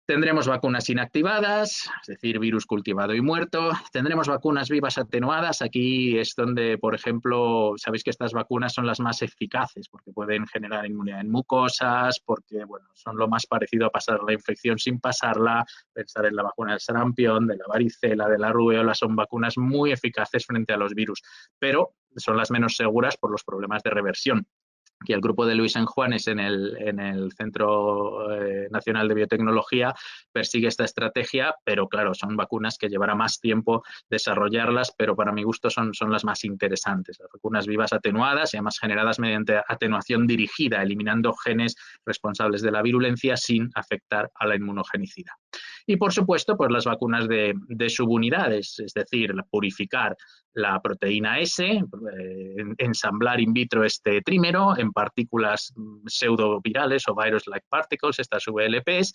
Tendremos vacunas inactivadas, es decir, virus cultivado y muerto. Tendremos vacunas vivas atenuadas. Aquí es donde, por ejemplo, sabéis que estas vacunas son las más eficaces porque pueden generar inmunidad en mucosas, porque son lo más parecido a pasar la infección sin pasarla. Pensar en la vacuna del sarampión, de la varicela, de la rubéola, son vacunas muy eficaces frente a los virus, pero son las menos seguras por los problemas de reversión. Aquí el grupo de Luis Enjuanes en el Centro Nacional de Biotecnología persigue esta estrategia, pero claro, son vacunas que llevará más tiempo desarrollarlas, pero para mi gusto son las más interesantes. Las vacunas vivas atenuadas y además generadas mediante atenuación dirigida, eliminando genes responsables de la virulencia sin afectar a la inmunogenicidad. Y por supuesto, pues las vacunas de subunidades, es decir, purificar la proteína S, ensamblar in vitro este trímero en partículas pseudovirales o virus-like particles, estas VLPs,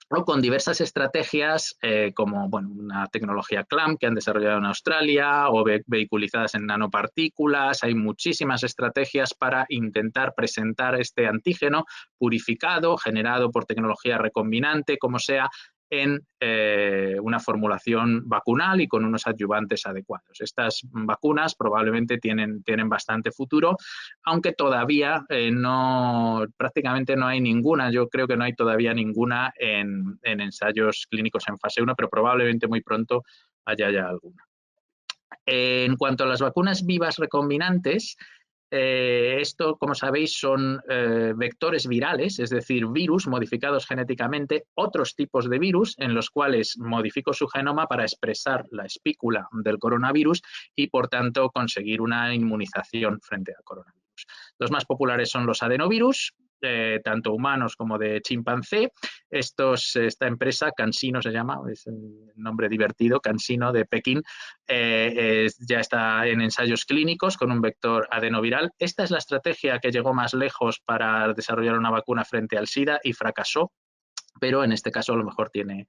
o con diversas estrategias como una tecnología CLAMP que han desarrollado en Australia o vehiculizadas en nanopartículas. Hay muchísimas estrategias para intentar presentar este antígeno purificado, generado por tecnología recombinante, como sea, en una formulación vacunal y con unos adyuvantes adecuados. Estas vacunas probablemente tienen bastante futuro, aunque todavía prácticamente no hay ninguna, yo creo que no hay todavía ninguna en ensayos clínicos en fase 1, pero probablemente muy pronto haya ya alguna. En cuanto a las vacunas vivas recombinantes, esto, como sabéis, son vectores virales, es decir, virus modificados genéticamente, otros tipos de virus en los cuales modifico su genoma para expresar la espícula del coronavirus y, por tanto, conseguir una inmunización frente al coronavirus. Los más populares son los adenovirus, tanto humanos como de chimpancé. Esta empresa, CanSino se llama, es un nombre divertido, CanSino de Pekín, ya está en ensayos clínicos con un vector adenoviral. Esta es la estrategia que llegó más lejos para desarrollar una vacuna frente al SIDA y fracasó, pero en este caso a lo mejor tiene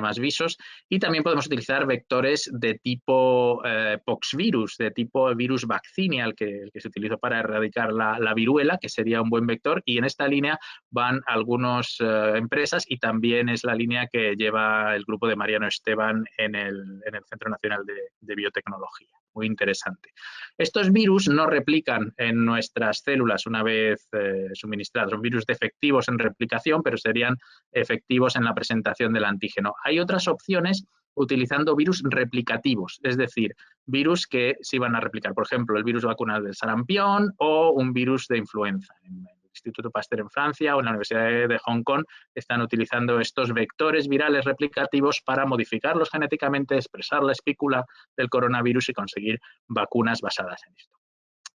más visos. Y también podemos utilizar vectores de tipo poxvirus, de tipo virus vaccinia, que se utilizó para erradicar la viruela, que sería un buen vector. Y en esta línea van algunas empresas y también es la línea que lleva el grupo de Mariano Esteban en el Centro Nacional de Biotecnología. Muy interesante. Estos virus no replican en nuestras células una vez suministrados. Son virus defectivos en replicación, pero serían efectivos en la presentación del antígeno. Hay otras opciones utilizando virus replicativos, es decir, virus que se van a replicar. Por ejemplo, el virus vacunal del sarampión o un virus de influenza. En Instituto Pasteur en Francia o en la Universidad de Hong Kong están utilizando estos vectores virales replicativos para modificarlos genéticamente, expresar la espícula del coronavirus y conseguir vacunas basadas en esto.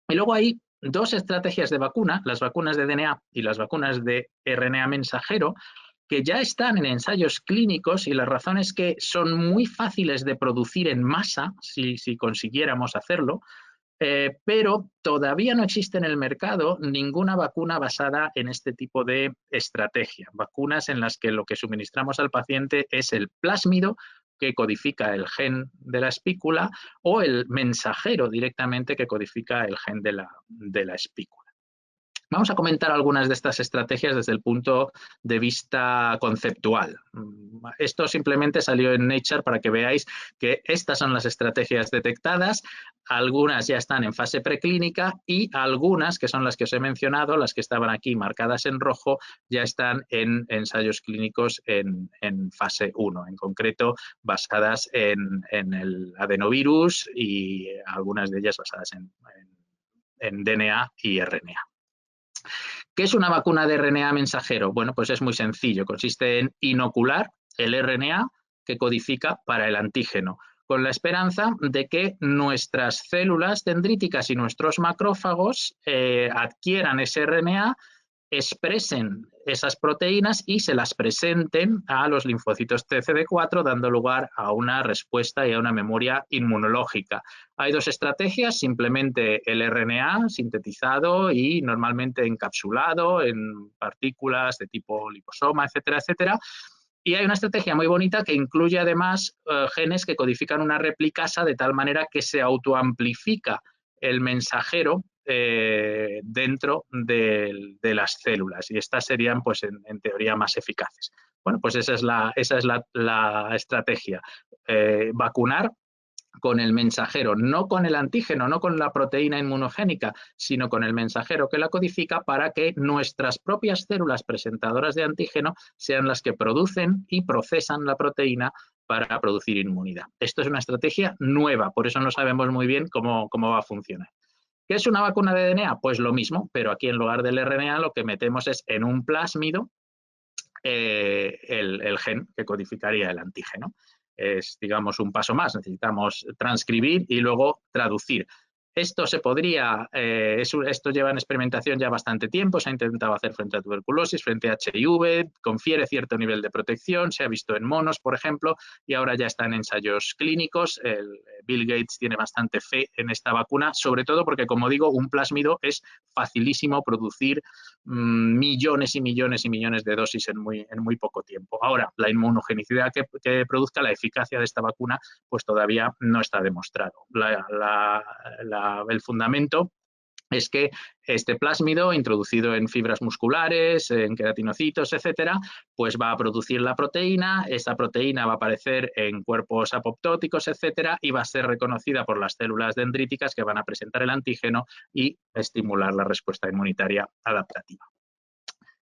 Y luego hay dos estrategias de vacuna, las vacunas de DNA y las vacunas de RNA mensajero, que ya están en ensayos clínicos, y la razón es que son muy fáciles de producir en masa, si consiguiéramos hacerlo, pero todavía no existe en el mercado ninguna vacuna basada en este tipo de estrategia. Vacunas en las que lo que suministramos al paciente es el plásmido que codifica el gen de la espícula o el mensajero directamente que codifica el gen de la espícula. Vamos a comentar algunas de estas estrategias desde el punto de vista conceptual. Esto simplemente salió en Nature para que veáis que estas son las estrategias detectadas. Algunas ya están en fase preclínica y algunas, que son las que os he mencionado, las que estaban aquí marcadas en rojo, ya están en ensayos clínicos en fase 1, en concreto basadas en el adenovirus y algunas de ellas basadas en DNA y RNA. ¿Qué es una vacuna de RNA mensajero? Bueno, pues es muy sencillo. Consiste en inocular el RNA que codifica para el antígeno, con la esperanza de que nuestras células dendríticas y nuestros macrófagos adquieran ese RNA, expresen esas proteínas y se las presenten a los linfocitos TCD4, dando lugar a una respuesta y a una memoria inmunológica. Hay dos estrategias: simplemente el RNA sintetizado y normalmente encapsulado en partículas de tipo liposoma, etcétera, etcétera. Y hay una estrategia muy bonita que incluye además genes que codifican una replicasa de tal manera que se autoamplifica el mensajero dentro de las células, y estas serían, pues, en teoría, más eficaces. Bueno, pues esa es la estrategia. Vacunar con el mensajero, no con el antígeno, no con la proteína inmunogénica, sino con el mensajero que la codifica, para que nuestras propias células presentadoras de antígeno sean las que producen y procesan la proteína para producir inmunidad. Esto es una estrategia nueva, por eso no sabemos muy bien cómo va a funcionar. ¿Qué es una vacuna de DNA? Pues lo mismo, pero aquí en lugar del RNA lo que metemos es en un plásmido el gen que codificaría el antígeno. Es, digamos, un paso más. Necesitamos transcribir y luego traducir. Esto se podría, esto lleva en experimentación ya bastante tiempo, se ha intentado hacer frente a tuberculosis, frente a HIV, confiere cierto nivel de protección, se ha visto en monos, por ejemplo, y ahora ya está en ensayos clínicos. Bill Gates tiene bastante fe en esta vacuna, sobre todo porque, como digo, un plásmido es facilísimo producir millones y millones y millones de dosis en muy poco tiempo. Ahora, la inmunogenicidad que produzca, la eficacia de esta vacuna, pues todavía no está demostrado. El fundamento es que este plásmido, introducido en fibras musculares, en queratinocitos, etcétera, pues va a producir la proteína. Esa proteína va a aparecer en cuerpos apoptóticos, etcétera, y va a ser reconocida por las células dendríticas que van a presentar el antígeno y estimular la respuesta inmunitaria adaptativa.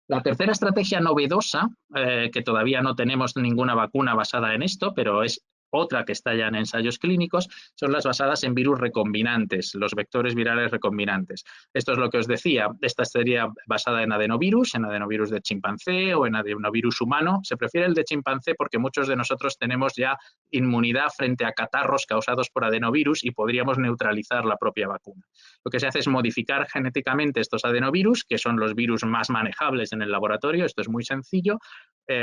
La tercera estrategia novedosa, que todavía no tenemos ninguna vacuna basada en esto, pero es otra que está ya en ensayos clínicos, son las basadas en virus recombinantes, los vectores virales recombinantes. Esto es lo que os decía. Esta sería basada en adenovirus de chimpancé o en adenovirus humano. Se prefiere el de chimpancé porque muchos de nosotros tenemos ya inmunidad frente a catarros causados por adenovirus y podríamos neutralizar la propia vacuna. Lo que se hace es modificar genéticamente estos adenovirus, que son los virus más manejables en el laboratorio. Esto es muy sencillo,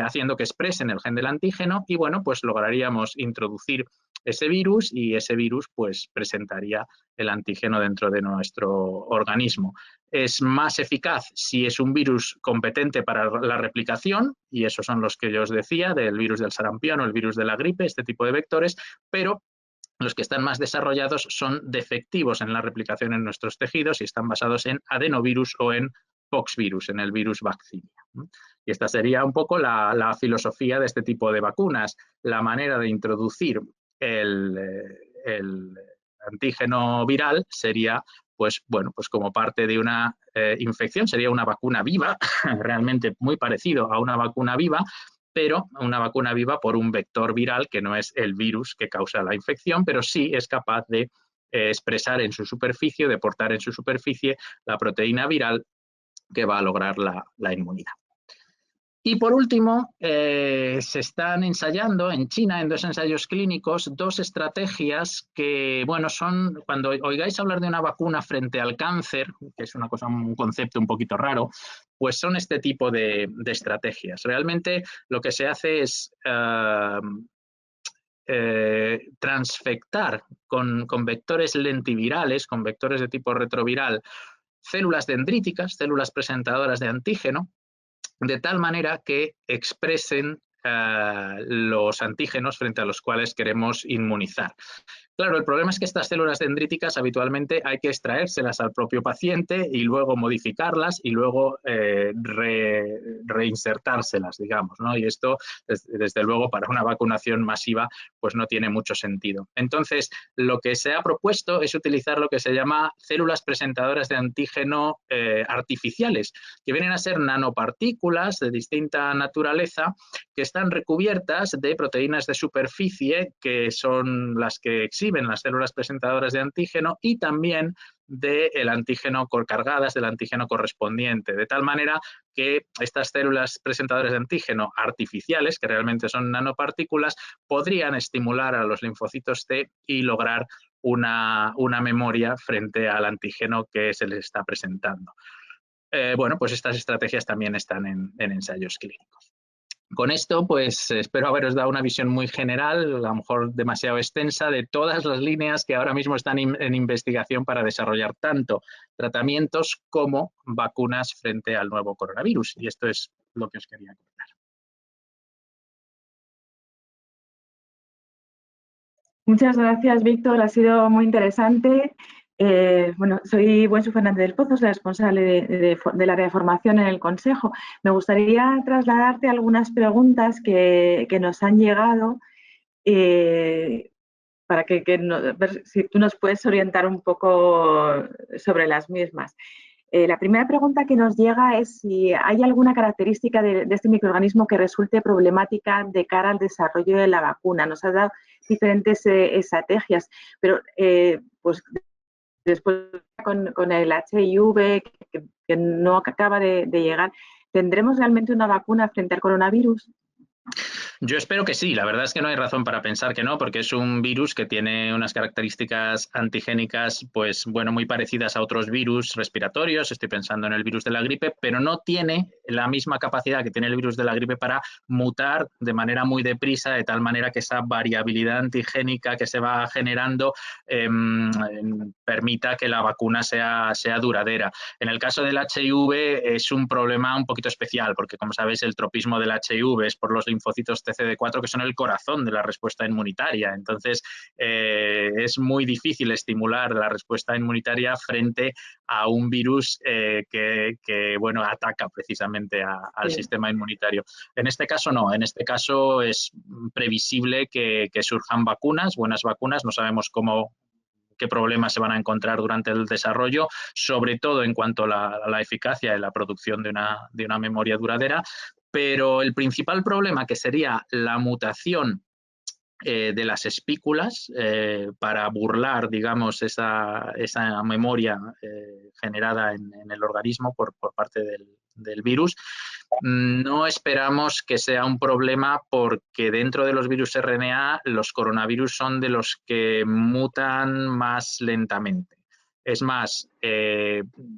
haciendo que expresen el gen del antígeno, y bueno, pues lograríamos introducir ese virus, y ese virus pues presentaría el antígeno dentro de nuestro organismo. Es más eficaz si es un virus competente para la replicación, y esos son los que yo os decía, del virus del sarampión o el virus de la gripe, este tipo de vectores, pero los que están más desarrollados son defectivos en la replicación en nuestros tejidos y están basados en adenovirus o en poxvirus, en el virus vaccinia. Y esta sería un poco la filosofía de este tipo de vacunas. La manera de introducir el antígeno viral sería, pues bueno, pues como parte de una infección, sería una vacuna viva, realmente muy parecido a una vacuna viva, pero una vacuna viva por un vector viral que no es el virus que causa la infección, pero sí es capaz de expresar en su superficie, de portar en su superficie la proteína viral que va a lograr la inmunidad. Y por último, se están ensayando en China, en 2 ensayos clínicos, 2 estrategias que, bueno, son, cuando oigáis hablar de una vacuna frente al cáncer, que es un concepto un poquito raro, pues son este tipo de estrategias. Realmente lo que se hace es transfectar con vectores lentivirales, con vectores de tipo retroviral, células dendríticas, células presentadoras de antígeno, de tal manera que expresen los antígenos frente a los cuales queremos inmunizar. Claro, el problema es que estas células dendríticas habitualmente hay que extraérselas al propio paciente y luego modificarlas y luego reinsertárselas, digamos, ¿no? Y esto, desde luego, para una vacunación masiva, pues no tiene mucho sentido. Entonces, lo que se ha propuesto es utilizar lo que se llama células presentadoras de antígeno artificiales, que vienen a ser nanopartículas de distinta naturaleza que están recubiertas de proteínas de superficie, que son las que exhiben las células presentadoras de antígeno, y también del antígeno cargadas del antígeno correspondiente, de tal manera que estas células presentadoras de antígeno artificiales, que realmente son nanopartículas, podrían estimular a los linfocitos T y lograr una memoria frente al antígeno que se les está presentando. Bueno, pues estas estrategias también están en ensayos clínicos. Con esto, pues espero haberos dado una visión muy general, a lo mejor demasiado extensa, de todas las líneas que ahora mismo están en investigación para desarrollar tanto tratamientos como vacunas frente al nuevo coronavirus. Y esto es lo que os quería contar. Muchas gracias, Víctor. Ha sido muy interesante. Bueno, soy Buensu Fernández del Pozo, soy responsable del área de formación en el Consejo. Me gustaría trasladarte algunas preguntas que nos han llegado para ver si tú nos puedes orientar un poco sobre las mismas. La primera pregunta que nos llega es si hay alguna característica de este microorganismo que resulte problemática de cara al desarrollo de la vacuna. Nos has dado diferentes estrategias, pero pues después con el HIV que no acaba de llegar, ¿tendremos realmente una vacuna frente al coronavirus? Yo espero que sí, la verdad es que no hay razón para pensar que no, porque es un virus que tiene unas características antigénicas, pues bueno, muy parecidas a otros virus respiratorios, estoy pensando en el virus de la gripe, pero no tiene la misma capacidad que tiene el virus de la gripe para mutar de manera muy deprisa, de tal manera que esa variabilidad antigénica que se va generando permita que la vacuna sea duradera. En el caso del HIV es un problema un poquito especial, porque como sabéis el tropismo del HIV es por los linfocitos TCD4, que son el corazón de la respuesta inmunitaria. Entonces, es muy difícil estimular la respuesta inmunitaria frente a un virus que bueno, ataca precisamente al sistema inmunitario. En este caso no, en este caso es previsible que surjan vacunas, buenas vacunas, no sabemos qué problemas se van a encontrar durante el desarrollo, sobre todo en cuanto a la eficacia y la producción de una memoria duradera, pero el principal problema, que sería la mutación de las espículas para burlar, digamos, esa memoria generada en el organismo por parte del virus, no esperamos que sea un problema, porque dentro de los virus RNA los coronavirus son de los que mutan más lentamente. Es más,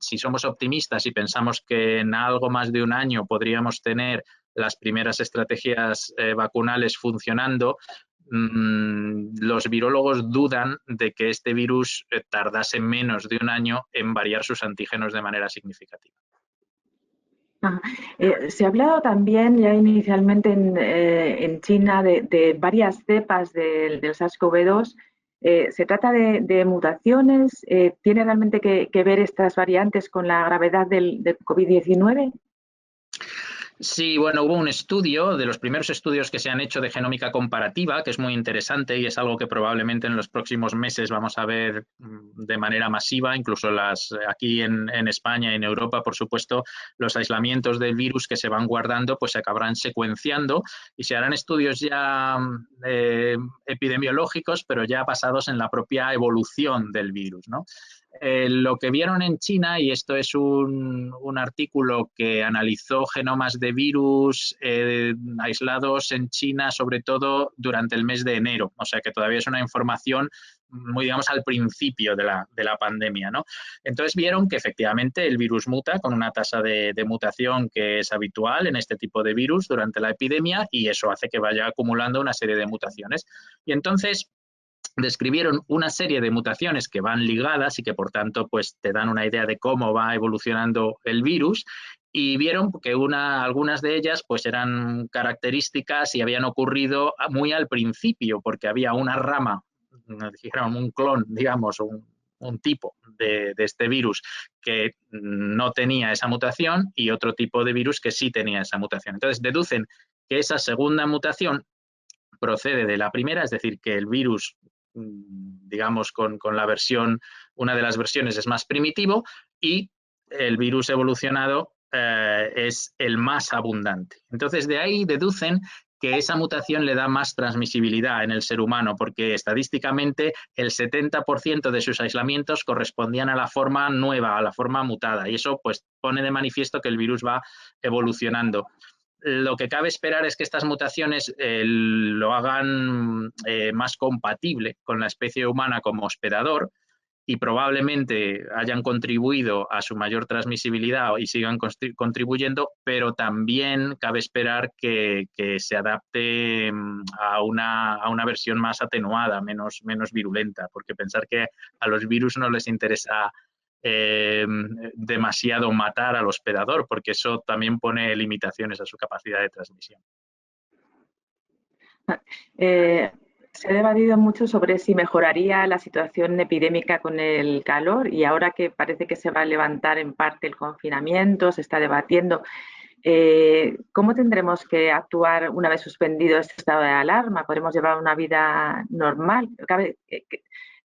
si somos optimistas y pensamos que en algo más de un año podríamos tener las primeras estrategias vacunales funcionando, los virólogos dudan de que este virus tardase menos de un año en variar sus antígenos de manera significativa. Se ha hablado también ya inicialmente en China de varias cepas del SARS-CoV-2. ¿Se trata de mutaciones? ¿Tiene realmente que ver estas variantes con la gravedad del COVID-19? Sí, bueno, hubo un estudio, de los primeros estudios que se han hecho de genómica comparativa, que es muy interesante y es algo que probablemente en los próximos meses vamos a ver de manera masiva, incluso aquí en España y en Europa, por supuesto, los aislamientos del virus que se van guardando pues se acabarán secuenciando y se harán estudios ya epidemiológicos, pero ya basados en la propia evolución del virus, ¿no? Lo que vieron en China, y esto es un artículo que analizó genomas de virus aislados en China, sobre todo durante el mes de enero, o sea que todavía es una información muy, digamos, al principio de la pandemia, ¿no? Entonces vieron que efectivamente el virus muta con una tasa de mutación que es habitual en este tipo de virus durante la epidemia, y eso hace que vaya acumulando una serie de mutaciones. Y entonces describieron una serie de mutaciones que van ligadas y que por tanto pues te dan una idea de cómo va evolucionando el virus, y vieron que algunas de ellas pues eran características y habían ocurrido muy al principio, porque había una rama, dijeron un clon, digamos, un tipo de este virus que no tenía esa mutación y otro tipo de virus que sí tenía esa mutación. Entonces deducen que esa segunda mutación procede de la primera, es decir, que el virus, digamos, con la versión, una de las versiones es más primitivo y el virus evolucionado es el más abundante. Entonces, de ahí deducen que esa mutación le da más transmisibilidad en el ser humano, porque estadísticamente el 70% de sus aislamientos correspondían a la forma nueva, a la forma mutada, y eso pues pone de manifiesto que el virus va evolucionando. Lo que cabe esperar es que estas mutaciones lo hagan más compatible con la especie humana como hospedador, y probablemente hayan contribuido a su mayor transmisibilidad y sigan contribuyendo, pero también cabe esperar que se adapte a una versión más atenuada, menos virulenta, porque pensar que a los virus no les interesa demasiado matar al hospedador, porque eso también pone limitaciones a su capacidad de transmisión. Se ha debatido mucho sobre si mejoraría la situación epidémica con el calor, y ahora que parece que se va a levantar en parte el confinamiento, se está debatiendo cómo tendremos que actuar una vez suspendido este estado de alarma. ¿Podremos llevar una vida normal? ¿Cabe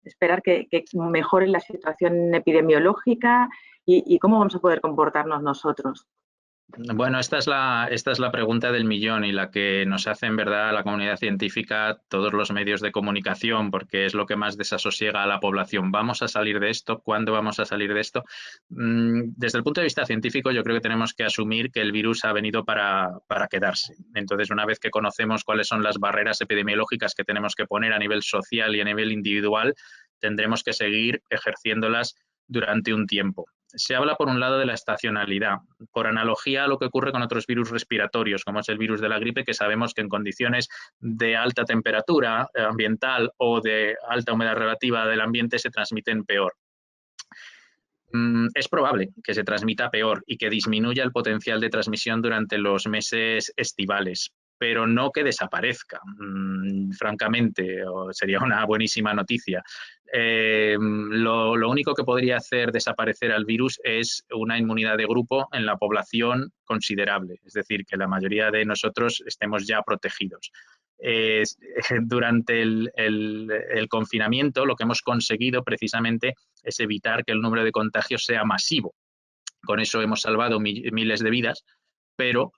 esperar que mejore la situación epidemiológica y cómo vamos a poder comportarnos nosotros? Bueno, esta es la pregunta del millón, y la que nos hace en verdad la comunidad científica, todos los medios de comunicación, porque es lo que más desasosiega a la población. ¿Vamos a salir de esto? ¿Cuándo vamos a salir de esto? Desde el punto de vista científico, yo creo que tenemos que asumir que el virus ha venido para quedarse. Entonces, una vez que conocemos cuáles son las barreras epidemiológicas que tenemos que poner a nivel social y a nivel individual, tendremos que seguir ejerciéndolas durante un tiempo. Se habla, por un lado, de la estacionalidad, por analogía a lo que ocurre con otros virus respiratorios, como es el virus de la gripe, que sabemos que en condiciones de alta temperatura ambiental o de alta humedad relativa del ambiente se transmiten peor. Es probable que se transmita peor y que disminuya el potencial de transmisión durante los meses estivales, pero no que desaparezca, francamente, sería una buenísima noticia. Lo único que podría hacer desaparecer al virus es una inmunidad de grupo en la población considerable, es decir, que la mayoría de nosotros estemos ya protegidos. Durante el confinamiento, lo que hemos conseguido precisamente es evitar que el número de contagios sea masivo. Con eso hemos salvado miles de vidas, pero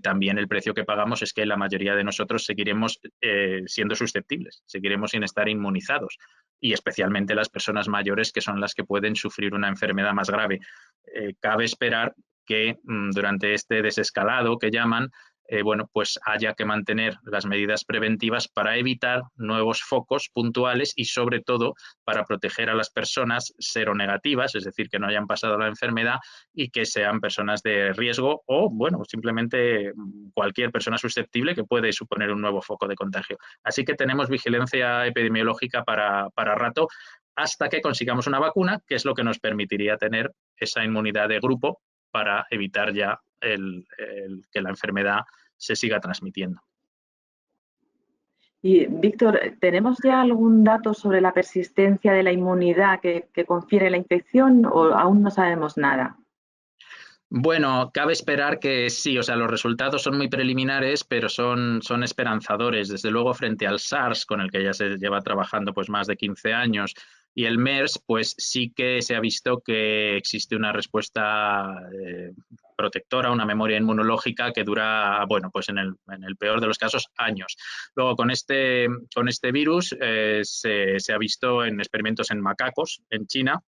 también el precio que pagamos es que la mayoría de nosotros seguiremos siendo susceptibles, seguiremos sin estar inmunizados, y especialmente las personas mayores, que son las que pueden sufrir una enfermedad más grave. Cabe esperar que durante este desescalado que llaman, bueno, pues haya que mantener las medidas preventivas para evitar nuevos focos puntuales y, sobre todo, para proteger a las personas seronegativas, es decir, que no hayan pasado la enfermedad y que sean personas de riesgo, o, bueno, simplemente cualquier persona susceptible que puede suponer un nuevo foco de contagio. Así que tenemos vigilancia epidemiológica para rato, hasta que consigamos una vacuna, que es lo que nos permitiría tener esa inmunidad de grupo para evitar ya que la enfermedad se siga transmitiendo. Y, Víctor, ¿tenemos ya algún dato sobre la persistencia de la inmunidad que confiere la infección, o aún no sabemos nada? Bueno, cabe esperar que sí, o sea, los resultados son muy preliminares, pero son esperanzadores. Desde luego, frente al SARS, con el que ya se lleva trabajando pues más de 15 años, y el MERS, pues sí que se ha visto que existe una respuesta protectora, una memoria inmunológica que dura, bueno, pues en el peor de los casos, años. Luego, con este virus se ha visto en experimentos en macacos en China,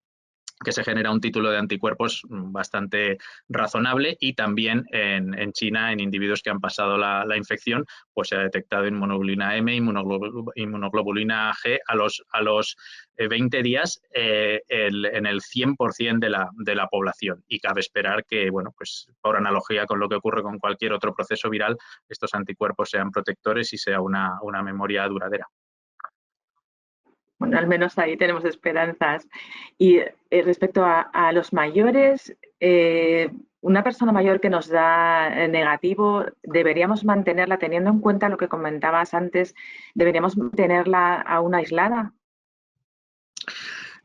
que se genera un título de anticuerpos bastante razonable, y también en China, en individuos que han pasado la infección, pues se ha detectado inmunoglobulina M, inmunoglobulina G a los 20 días en el 100% de la población, y cabe esperar que, bueno, pues por analogía con lo que ocurre con cualquier otro proceso viral, estos anticuerpos sean protectores y sea una memoria duradera. Bueno, al menos ahí tenemos esperanzas. Y respecto a los mayores, una persona mayor que nos da negativo, ¿deberíamos mantenerla, teniendo en cuenta lo que comentabas antes, deberíamos mantenerla aún aislada?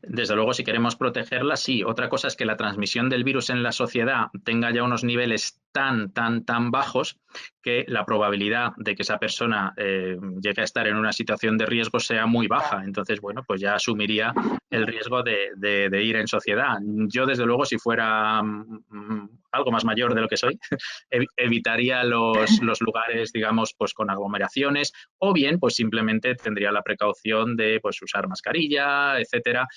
Desde luego, si queremos protegerla, sí. Otra cosa es que la transmisión del virus en la sociedad tenga ya unos niveles tan bajos que la probabilidad de que esa persona llegue a estar en una situación de riesgo sea muy baja. Entonces, bueno, pues ya asumiría el riesgo de ir en sociedad. Yo, desde luego, si fuera algo más mayor de lo que soy, evitaría los lugares, digamos, pues con aglomeraciones, o bien, pues simplemente tendría la precaución de pues usar mascarilla, etcétera,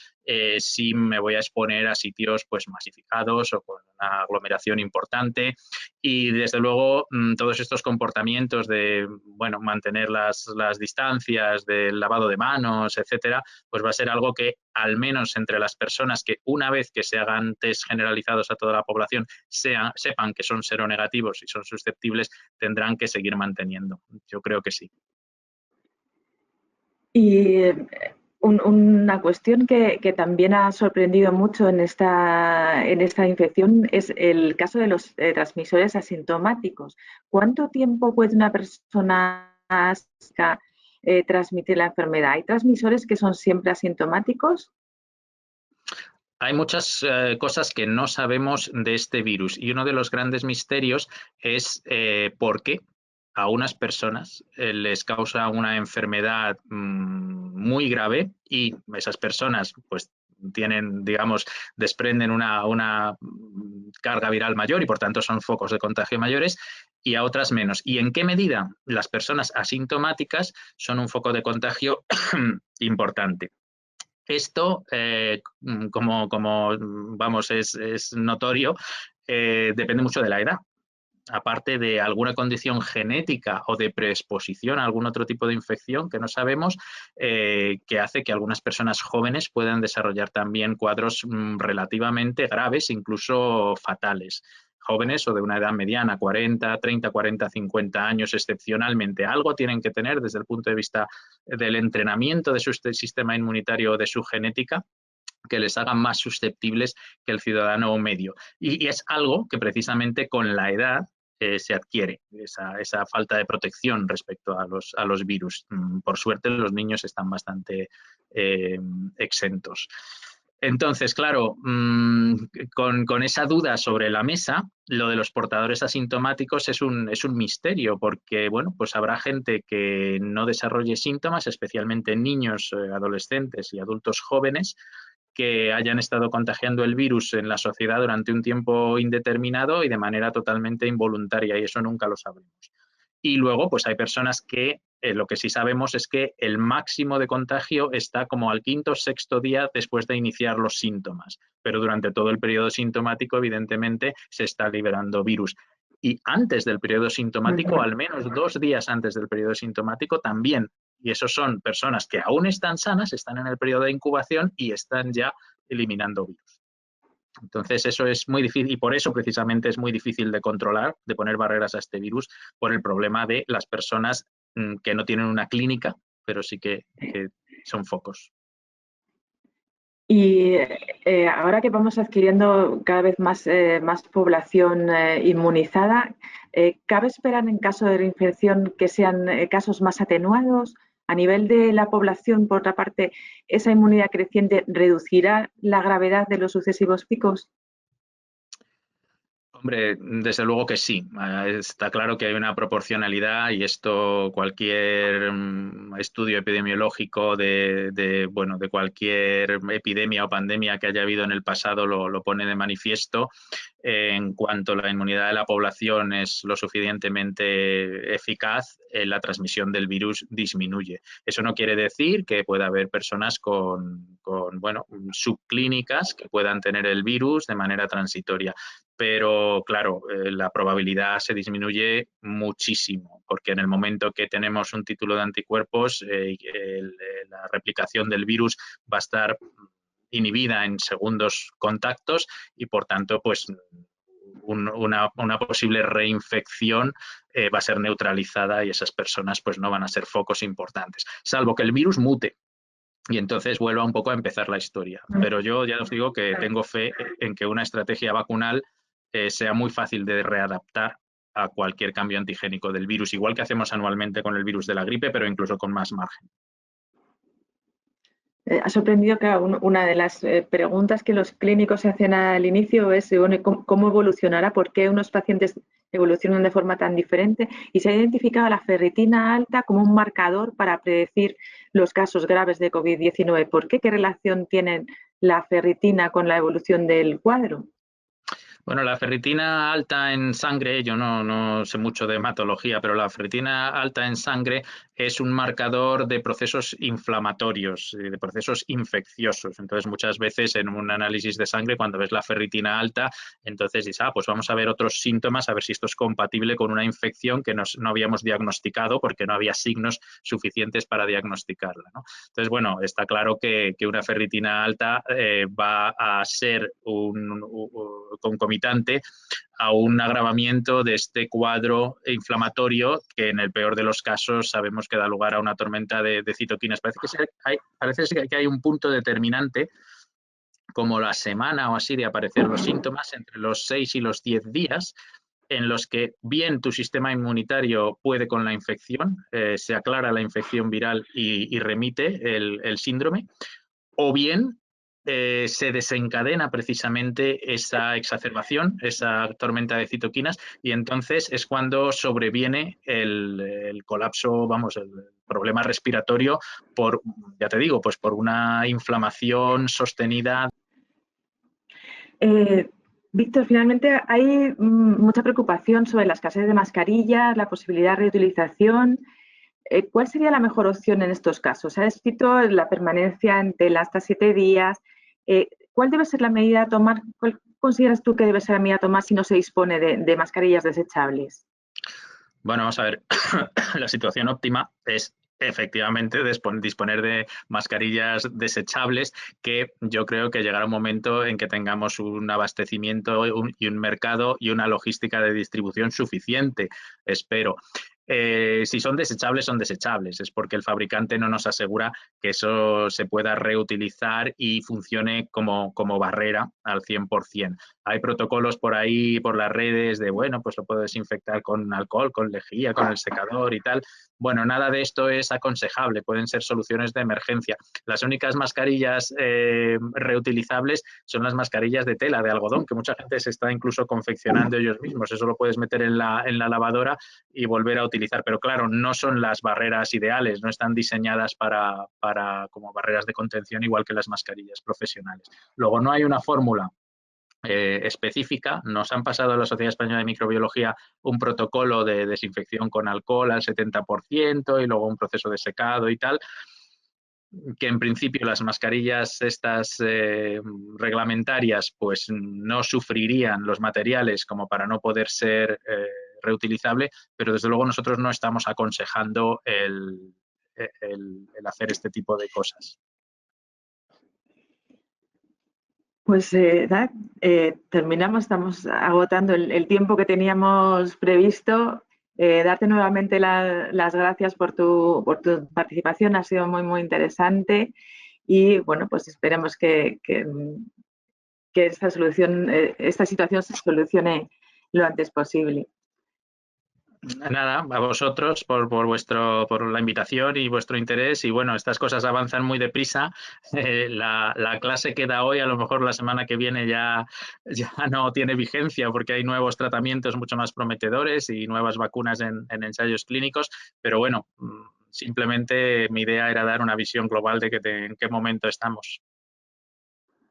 si me voy a exponer a sitios pues masificados o con una aglomeración importante. Y desde luego todos estos comportamientos de, bueno, mantener las distancias, del lavado de manos, etcétera, pues va a ser algo que al menos entre las personas que, una vez que se hagan test generalizados a toda la población, sepan que son seronegativos y son susceptibles, tendrán que seguir manteniendo. Yo creo que sí. Y una cuestión que también ha sorprendido mucho en esta infección es el caso de los transmisores asintomáticos. ¿Cuánto tiempo puede una persona transmitir la enfermedad? ¿Hay transmisores que son siempre asintomáticos? Hay muchas cosas que no sabemos de este virus, y uno de los grandes misterios es por qué a unas personas les causa una enfermedad muy grave, y esas personas pues tienen, digamos, desprenden una carga viral mayor y por tanto son focos de contagio mayores, y a otras menos. ¿Y en qué medida las personas asintomáticas son un foco de contagio importante? Esto, como vamos, es notorio, depende mucho de la edad. Aparte de alguna condición genética o de predisposición a algún otro tipo de infección que no sabemos, que hace que algunas personas jóvenes puedan desarrollar también cuadros relativamente graves, incluso fatales. Jóvenes o de una edad mediana, 40, 30, 40, 50 años excepcionalmente. Algo tienen que tener desde el punto de vista del entrenamiento de su sistema inmunitario o de su genética, que les hagan más susceptibles que el ciudadano medio. Y es algo que precisamente con la edad se adquiere, esa falta de protección respecto a los virus. Por suerte, los niños están bastante exentos. Entonces, claro, con esa duda sobre la mesa, lo de los portadores asintomáticos es un misterio, porque, bueno, pues habrá gente que no desarrolle síntomas, especialmente niños, adolescentes y adultos jóvenes, que hayan estado contagiando el virus en la sociedad durante un tiempo indeterminado y de manera totalmente involuntaria, y eso nunca lo sabremos. Y luego, pues hay personas que lo que sí sabemos es que el máximo de contagio está como al quinto o sexto día después de iniciar los síntomas, pero durante todo el periodo sintomático, evidentemente, se está liberando virus. Y antes del periodo sintomático, al menos 2 días antes del periodo sintomático, también. Y esos son personas que aún están sanas, están en el periodo de incubación y están ya eliminando virus. Entonces, eso es muy difícil, y por eso precisamente es muy difícil de controlar, de poner barreras a este virus, por el problema de las personas que no tienen una clínica, pero sí que son focos. Y ahora que vamos adquiriendo cada vez más población inmunizada, ¿cabe esperar en caso de reinfección que sean casos más atenuados? A nivel de la población, por otra parte, ¿esa inmunidad creciente reducirá la gravedad de los sucesivos picos? Hombre, desde luego que sí. Está claro que hay una proporcionalidad y esto cualquier estudio epidemiológico bueno, de cualquier epidemia o pandemia que haya habido en el pasado lo pone de manifiesto. En cuanto la inmunidad de la población es lo suficientemente eficaz, la transmisión del virus disminuye. Eso no quiere decir que pueda haber personas bueno, subclínicas que puedan tener el virus de manera transitoria. Pero claro, la probabilidad se disminuye muchísimo, porque en el momento que tenemos un título de anticuerpos, la replicación del virus va a estar inhibida en segundos contactos y por tanto pues una posible reinfección va a ser neutralizada y esas personas pues no van a ser focos importantes, salvo que el virus mute y entonces vuelva un poco a empezar la historia. Pero yo ya os digo que tengo fe en que una estrategia vacunal sea muy fácil de readaptar a cualquier cambio antigénico del virus, igual que hacemos anualmente con el virus de la gripe, pero incluso con más margen. Ha sorprendido que una de las preguntas que los clínicos se hacen al inicio es bueno, ¿cómo evolucionará? ¿Por qué unos pacientes evolucionan de forma tan diferente? Y se ha identificado la ferritina alta como un marcador para predecir los casos graves de COVID-19. ¿Por qué? ¿Qué relación tiene la ferritina con la evolución del cuadro? Bueno, la ferritina alta en sangre, yo no sé mucho de hematología, pero la ferritina alta en sangre es un marcador de procesos inflamatorios, de procesos infecciosos. Entonces, muchas veces en un análisis de sangre, cuando ves la ferritina alta, entonces dices, pues vamos a ver otros síntomas, a ver si esto es compatible con una infección que no habíamos diagnosticado porque no había signos suficientes para diagnosticarla, ¿no? Entonces, bueno, está claro que una ferritina alta va a ser un concomitante a un agravamiento de este cuadro inflamatorio que en el peor de los casos sabemos que da lugar a una tormenta de citoquinas. Parece que hay un punto determinante como la semana o así de aparecer los síntomas entre los 6 y los 10 días en los que bien tu sistema inmunitario puede con la infección, se aclara la infección viral y remite el síndrome, o bien se desencadena precisamente esa exacerbación, esa tormenta de citoquinas, y entonces es cuando sobreviene el colapso, vamos, el problema respiratorio por, ya te digo, pues por una inflamación sostenida. Víctor, finalmente hay mucha preocupación sobre la escasez de mascarillas, la posibilidad de reutilización. ¿Cuál sería la mejor opción en estos casos? Ha descrito la permanencia en tela hasta 7 días. ¿Cuál debe ser la medida a tomar? ¿Cuál consideras tú que debe ser la medida a tomar si no se dispone de mascarillas desechables? Bueno, vamos a ver, la situación óptima es efectivamente disponer de mascarillas desechables, que yo creo que llegará un momento en que tengamos un abastecimiento y un mercado y una logística de distribución suficiente, espero. Si son desechables, son desechables. Es porque el fabricante no nos asegura que eso se pueda reutilizar y funcione como barrera al 100%. Hay protocolos por ahí, por las redes, de bueno, pues lo puedo desinfectar con alcohol, con lejía, con el secador y tal. Bueno, nada de esto es aconsejable, pueden ser soluciones de emergencia. Las únicas mascarillas reutilizables son las mascarillas de tela, de algodón, que mucha gente se está incluso confeccionando ellos mismos. Eso lo puedes meter en la lavadora y volver a utilizar. Pero claro, no son las barreras ideales, no están diseñadas para como barreras de contención igual que las mascarillas profesionales. Luego, no hay una fórmula específica. Nos han pasado a la Sociedad Española de Microbiología un protocolo de desinfección con alcohol al 70% y luego un proceso de secado y tal, que en principio las mascarillas estas reglamentarias pues no sufrirían los materiales como para no poder ser reutilizable, pero desde luego nosotros no estamos aconsejando el hacer este tipo de cosas. Pues terminamos, estamos agotando el tiempo que teníamos previsto. Darte nuevamente las gracias por tu participación, ha sido muy, muy interesante y bueno, pues esperemos que esta situación se solucione lo antes posible. Nada, a vosotros por la invitación y vuestro interés. Y bueno, estas cosas avanzan muy deprisa. La clase que da hoy, a lo mejor la semana que viene ya no tiene vigencia porque hay nuevos tratamientos mucho más prometedores y nuevas vacunas en ensayos clínicos. Pero bueno, simplemente mi idea era dar una visión global de en qué momento estamos.